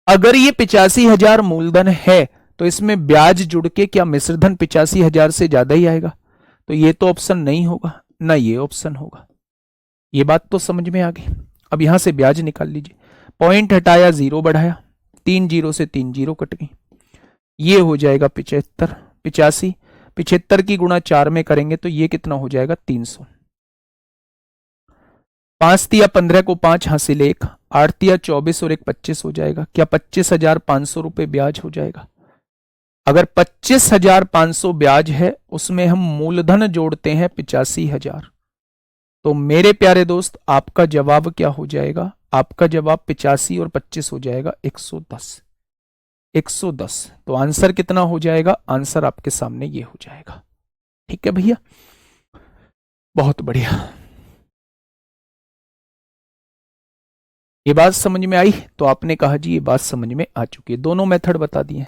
अगर ये 85,000 मूलधन है तो इसमें ब्याज जुड़ के क्या मिश्रधन 85,000 से ज्यादा ही आएगा? तो ये तो ऑप्शन नहीं होगा, ना ये ऑप्शन होगा। ये बात तो समझ में आ गई। अब यहां से ब्याज निकाल लीजिए, पॉइंट हटाया, 0 बढ़ाया, 3 0 से 3 0 कट गई। ये हो जाएगा 75, 85, 75 की गुणा 4 में करेंगे तो ये कितना हो जाएगा? 300। 5 तिया 15 को 5 हासिल 1, 8 तिया 24 और 1 25 हो जाएगा। क्या 25,500 रुपए ब्याज हो जाएगा? अगर 25,500 ब्याज है, उसमें हम मूलधन जोड़ते हैं 85,000, तो मेरे प्यारे दोस्त आपका जवाब क्या हो जाएगा? आपका जवाब 85 और 25 हो जाएगा 110। 110। तो आंसर कितना हो जाएगा? आंसर आपके सामने ये हो जाएगा। ठीक है भैया, बहुत बढ़िया। ये बात समझ में आई? तो आपने कहा जी ये बात समझ में आ चुकी है, दोनों मेथड बता दिए।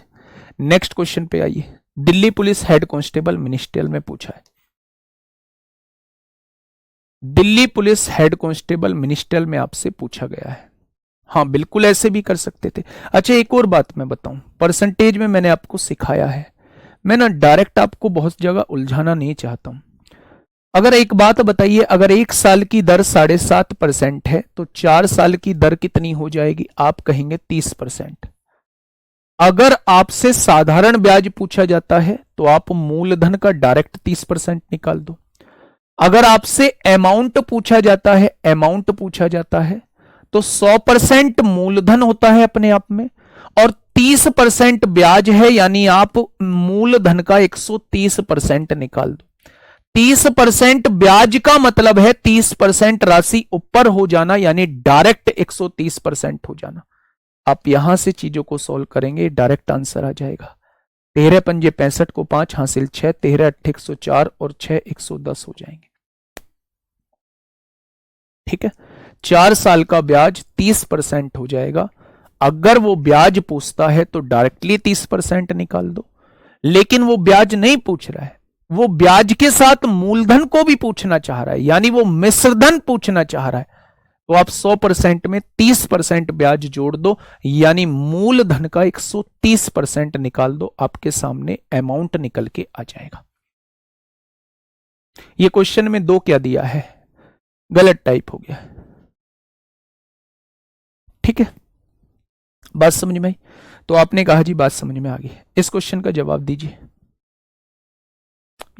नेक्स्ट क्वेश्चन पे आइए। Delhi police head constable ministerial में पूछा है। Delhi police head constable ministerial में आपसे पूछा गया है। हाँ बिल्कुल ऐसे भी कर सकते थे। अच्छा एक और बात मैं बताऊं, परसेंटेज में मैंने आपको सिखाया है। मैं ना डायरेक्ट आपको बहुत जगह उलझाना नहीं चाहता हूं। अगर एक बात बताइए, अगर 1 साल की दर 7.5% है तो 4 साल की दर कितनी हो जाएगी? आप कहेंगे 30%। अगर आपसे साधारण ब्याज पूछा जाता है तो आप मूलधन का डायरेक्ट 30% निकाल दो। अगर आपसे अमाउंट पूछा जाता है तो 100% मूलधन होता है अपने आप में, और 30% ब्याज है, यानी आप मूलधन का 130% निकाल दो। 30% ब्याज का मतलब है 30% राशि ऊपर हो जाना, यानी डायरेक्ट 130% हो जाना। आप यहां से चीजों को सॉल्व करेंगे, डायरेक्ट आंसर आ जाएगा। 13 पंजे 65 को 5 हासिल 6, 13 अट्ठे 104 और 6 110 हो जाएंगे। ठीक है, 4 साल का ब्याज 30% हो जाएगा। अगर वो ब्याज पूछता है तो डायरेक्टली 30% निकाल दो, लेकिन वो ब्याज नहीं पूछ रहा है, वो ब्याज के साथ मूलधन को भी पूछना चाह रहा है, यानी वो मिश्रधन पूछना चाह रहा है। तो आप 100% में 30% ब्याज जोड़ दो, यानी मूलधन का 130% निकाल दो। आपके सामने अमाउंट निकल के आ जाएगा। ये क्वेश्चन में 2 क्या दिया है? गलत टाइप हो गया। ठीक है, बात समझ में आई? तो आपने कहा जी बात समझ में आ गई। इस क्वेश्चन का जवाब दीजिए।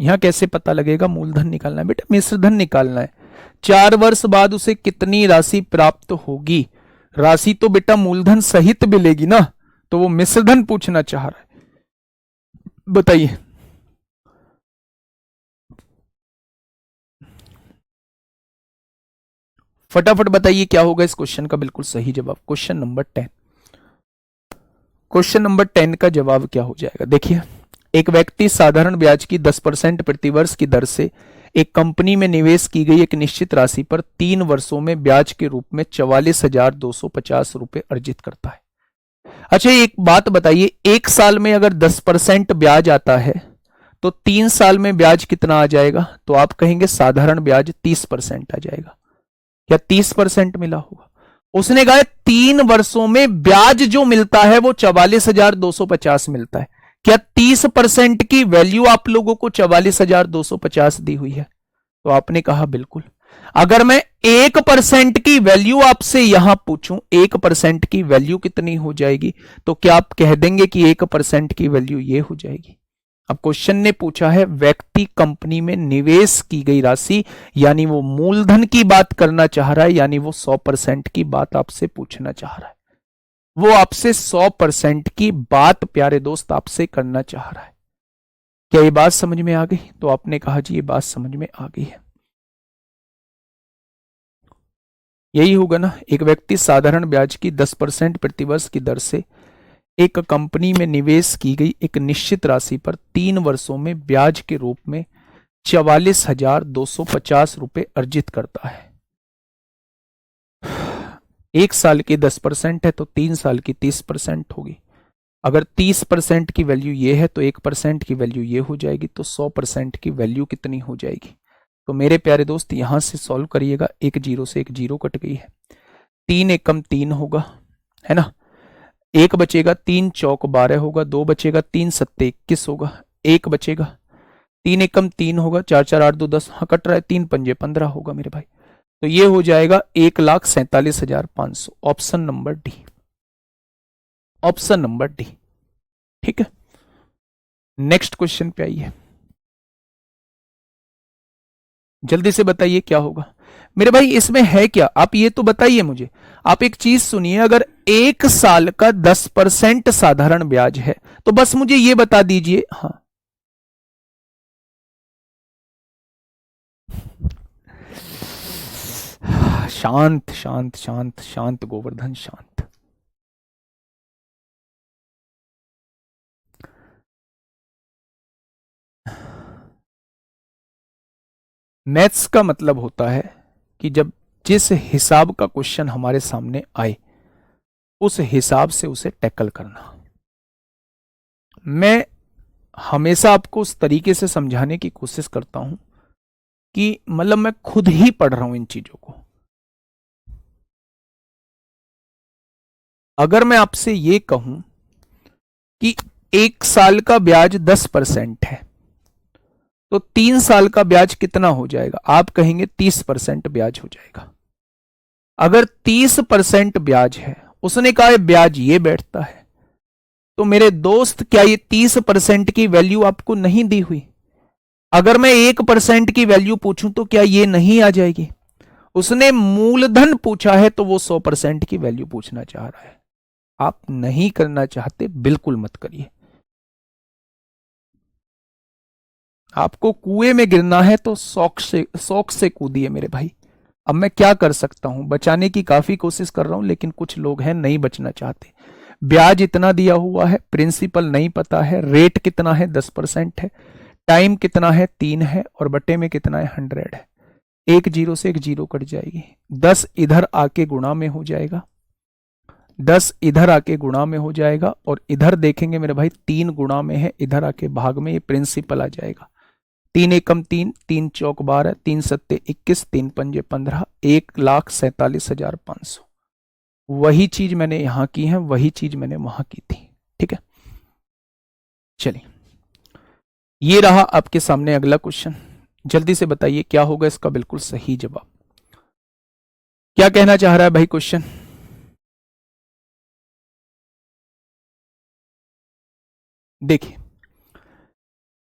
यहां कैसे पता लगेगा? मूलधन निकालना है बेटा, मिश्रधन निकालना है। 4 वर्ष बाद उसे कितनी राशि प्राप्त होगी? राशि तो बेटा मूलधन सहित मिलेगी ना, तो वो मिश्रधन पूछना चाह रहा है। बताइए। फटाफट बताइए क्या होगा इस क्वेश्चन का बिल्कुल सही जवाब। क्वेश्चन नंबर 10, क्वेश्चन नंबर 10 का जवाब क्या हो जाएगा? देखिए, एक व्यक्ति साधारण ब्याज की 10% प्रतिवर्ष की दर से एक कंपनी में निवेश की गई एक निश्चित राशि पर 3 वर्षों में ब्याज के रूप में 44,250 रुपए अर्जित करता है। अच्छा, एक बात बताइए, एक साल में अगर 10% ब्याज आता है तो 3 साल में ब्याज कितना आ जाएगा? तो आप कहेंगे साधारण ब्याज 30% आ जाएगा। क्या 30% मिला होगा? उसने कहा 3 वर्षों में ब्याज जो मिलता है वो 44,250 मिलता है। क्या 30% की वैल्यू आप लोगों को 44,250 दी हुई है? तो आपने कहा बिल्कुल। अगर मैं 1% की वैल्यू आपसे यहां पूछूं, 1% की वैल्यू कितनी हो जाएगी? तो क्या आप कह देंगे कि 1% की वैल्यू ये हो जाएगी? अब क्वेश्चन ने पूछा है व्यक्ति कंपनी में निवेश की गई राशि, यानी वो मूलधन की बात करना चाह रहा है, यानी वो 100% की बात आपसे पूछना चाह रहा है। वो आपसे 100% की बात प्यारे दोस्त आपसे करना चाह रहा है। क्या ये बात समझ में आ गई? तो आपने कहा जी ये बात समझ में आ गई है। यही होगा ना, एक व्यक्ति साधारण ब्याज की 10% प्रतिवर्ष की दर से एक कंपनी में निवेश की गई एक निश्चित राशि पर 3 वर्षों में ब्याज के रूप में 44,250 रुपए अर्जित करता है। एक साल की 10% है तो 3 साल की 30% होगी। अगर 30% की वैल्यू ये है तो 1% की वैल्यू ये हो जाएगी, तो 100% की वैल्यू कितनी हो जाएगी? तो मेरे प्यारे दोस्त यहां से सॉल्व करिएगा। एक जीरो से एक जीरो कट गई है, 3 एकम 3 होगा, है ना, एक बचेगा, 3 चौक 12 होगा, 2 बचेगा, 3 सत्ते 21 होगा, एक बचेगा, 3 एकम 3 होगा, 4 4 8 2 10, हाँ कट रहा है, 3 पंजे 15 होगा मेरे भाई। तो ये हो जाएगा 1,47,500। Option number D, option number D. ठीक है, नेक्स्ट क्वेश्चन पे आइए, जल्दी से बताइए क्या होगा मेरे भाई। इसमें है क्या, आप ये तो बताइए मुझे। आप एक चीज सुनिए, अगर एक साल का 10% साधारण ब्याज है तो बस मुझे ये बता दीजिए। हाँ, शांत शांत शांत शांत गोवर्धन शांत। मैथ्स का मतलब होता है कि जब जिस हिसाब का क्वेश्चन हमारे सामने आए उस हिसाब से उसे टैकल करना। मैं हमेशा आपको उस तरीके से समझाने की कोशिश करता हूं कि मतलब मैं खुद ही पढ़ रहा हूं इन चीजों को। अगर मैं आपसे ये कहूं कि एक साल का ब्याज 10% है तो 3 साल का ब्याज कितना हो जाएगा? आप कहेंगे 30% ब्याज हो जाएगा। अगर 30% ब्याज है, उसने कहा है ब्याज ये बैठता है, तो मेरे दोस्त क्या ये 30% की वैल्यू आपको नहीं दी हुई? अगर मैं 1% की वैल्यू पूछूं तो क्या ये नहीं आ जाएगी? उसने मूलधन पूछा है तो वो 100% की वैल्यू पूछना चाह रहा है। आप नहीं करना चाहते, बिल्कुल मत करिए। आपको कुएं में गिरना है तो शौक से कूदिए मेरे भाई। अब मैं क्या कर सकता हूं, बचाने की काफी कोशिश कर रहा हूं, लेकिन कुछ लोग हैं नहीं बचना चाहते। ब्याज इतना दिया हुआ है, प्रिंसिपल नहीं पता है, रेट कितना है 10% है, टाइम कितना है 3 है, और बटे में कितना है 100 है। एक जीरो से एक जीरो कट जाएगी, 10 इधर आके गुणा में हो जाएगा, 10 इधर आके गुणा में हो जाएगा, और इधर देखेंगे मेरे भाई 3 गुणा में है, इधर आके भाग में, ये प्रिंसिपल आ जाएगा। 3 एकम 3, 3 चौक 12, 3 सत्ते 21, 3 पंजे 15, 1,47,500। वही चीज मैंने यहां की है, वही चीज मैंने वहां की थी। ठीक है, चलिए ये रहा आपके सामने अगला क्वेश्चन। जल्दी से बताइए क्या होगा इसका बिल्कुल सही जवाब। क्या कहना चाह रहा है भाई क्वेश्चन? देखिए,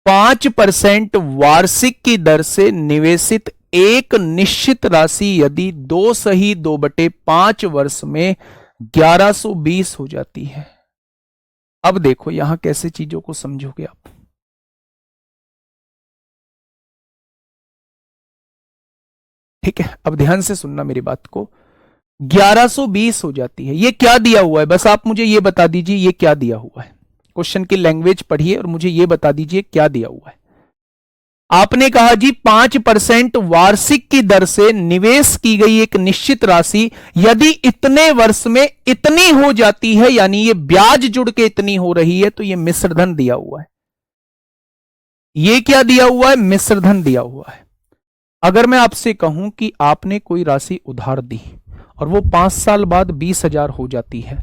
5% वार्षिक की दर से निवेशित एक निश्चित राशि यदि 2 सही 2/5 वर्ष में 1120 हो जाती है। अब देखो यहां कैसे चीजों को समझोगे आप। ठीक है, अब ध्यान से सुनना मेरी बात को। 1120 हो जाती है। ये क्या दिया हुआ है, बस आप मुझे ये बता दीजिए ये क्या दिया हुआ है। क्वेश्चन की लैंग्वेज पढ़िए और मुझे ये बता दीजिए क्या दिया हुआ है। आपने कहा जी 5% वार्षिक की दर से निवेश की गई एक निश्चित राशि यदि इतने वर्ष में इतनी हो जाती है, यानी ये ब्याज जुड़ के इतनी हो रही है, तो ये मिश्रधन दिया हुआ है। ये क्या दिया हुआ है, मिश्रधन दिया हुआ है। अगर मैं आपसे कहूं कि आपने कोई राशि उधार दी और वो 5 साल बाद 20,000 हो जाती है,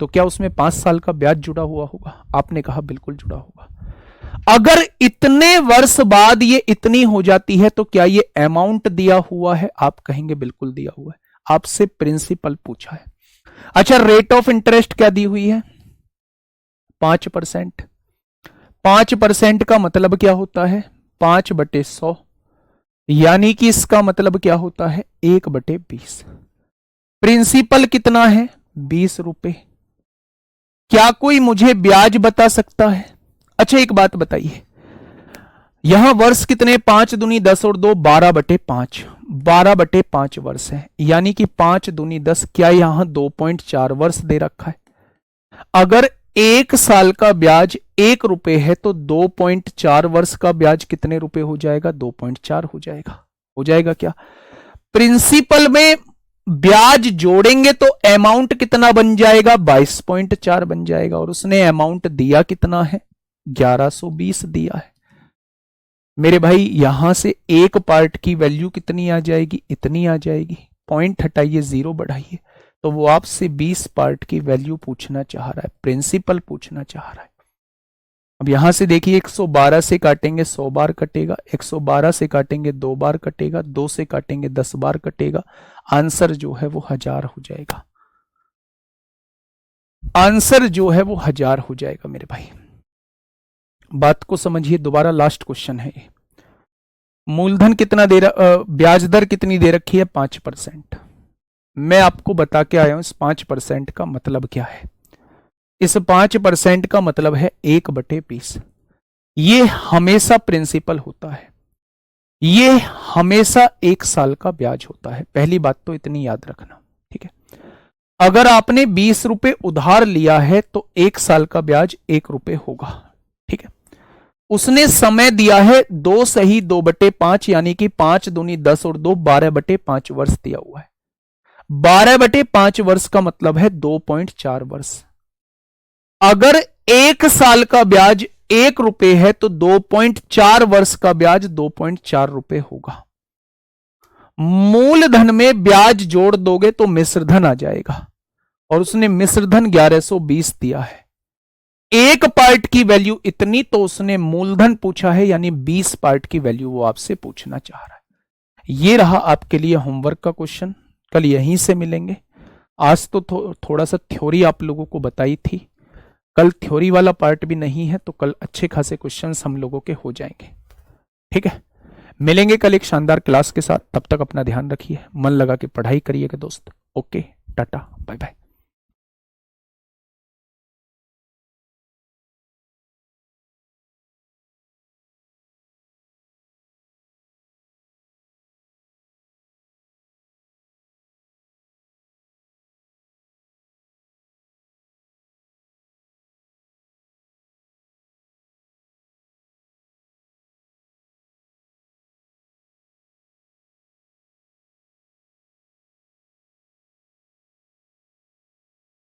तो क्या उसमें 5 साल का ब्याज जुड़ा हुआ होगा? आपने कहा बिल्कुल जुड़ा होगा। अगर इतने वर्ष बाद ये इतनी हो जाती है तो क्या ये अमाउंट दिया हुआ है? आप कहेंगे बिल्कुल दिया हुआ है। आपसे प्रिंसिपल पूछा है। अच्छा, रेट ऑफ इंटरेस्ट क्या दी हुई है? 5%। 5% का मतलब क्या होता है? 5/100, यानी कि इसका मतलब क्या होता है? 1/20। प्रिंसिपल कितना है? 20 रुपए। क्या कोई मुझे ब्याज बता सकता है? अच्छा एक बात बताइए, यहां वर्ष कितने? 5 दूनी 10 और 2 12/5। 12/5 वर्ष है, यानी कि 5 दूनी 10। क्या यहां 2.4 वर्ष दे रखा है? अगर 1 साल का ब्याज 1 रुपए है तो 2.4 वर्ष का ब्याज कितने रुपए हो जाएगा? 2.4 हो जाएगा। हो जाएगा क्या? प्रिंसिपल में ब्याज जोड़ेंगे तो अमाउंट कितना बन जाएगा? 22.4 बन जाएगा। और उसने अमाउंट दिया कितना है? 1120 दिया है। मेरे भाई यहां से एक पार्ट की वैल्यू कितनी आ जाएगी? इतनी आ जाएगी। पॉइंट हटाइए, 0 बढ़ाइए, तो वो आपसे 20 पार्ट की वैल्यू पूछना चाह रहा है, प्रिंसिपल पूछना चाह रहा है। अब यहां से देखिए 112 से काटेंगे 100 बार कटेगा, 112 से काटेंगे 2 बार कटेगा, 2 से काटेंगे 10 बार कटेगा। आंसर जो है वो 1000 हो जाएगा। आंसर जो है वो 1000 हो जाएगा मेरे भाई। बात को समझिए, दोबारा लास्ट क्वेश्चन है ये। मूलधन कितना दे ब्याज दर कितनी दे रखी है? 5%। मैं आपको बता के आया हूं इस 5% का मतलब क्या है। इस 5% का मतलब है 1/20। ये हमेशा प्रिंसिपल होता है, ये हमेशा 1 साल का ब्याज होता है। पहली बात तो इतनी याद रखना, ठीक है। अगर आपने 20 रुपए उधार लिया है तो 1 साल का ब्याज 1 रुपए होगा, ठीक है। उसने समय दिया है 2 सही 2/5, यानी कि 5 दूनी 10 और 2 12/5 वर्ष दिया हुआ है। 12/5 वर्ष का मतलब है 2.4 वर्ष। अगर 1 साल का ब्याज 1 रुपए है तो 2.4 वर्ष का ब्याज 2.4 रुपए होगा। मूलधन में ब्याज जोड़ दोगे तो मिश्रधन आ जाएगा, और उसने मिश्रधन 1120 दिया है। एक पार्ट की वैल्यू इतनी, तो उसने मूलधन पूछा है, यानी 20 पार्ट की वैल्यू वो आपसे पूछना चाह रहा है। ये रहा आपके लिए होमवर्क का क्वेश्चन। कल यहीं से मिलेंगे। आज तो थोड़ा सा थ्योरी आप लोगों को बताई थी, कल थ्योरी वाला पार्ट भी नहीं है, तो कल अच्छे खासे क्वेश्चंस हम लोगों के हो जाएंगे, ठीक है। मिलेंगे कल एक शानदार क्लास के साथ। तब तक अपना ध्यान रखिए, मन लगा के पढ़ाई करिएगा दोस्त। Okay, tata, bye bye.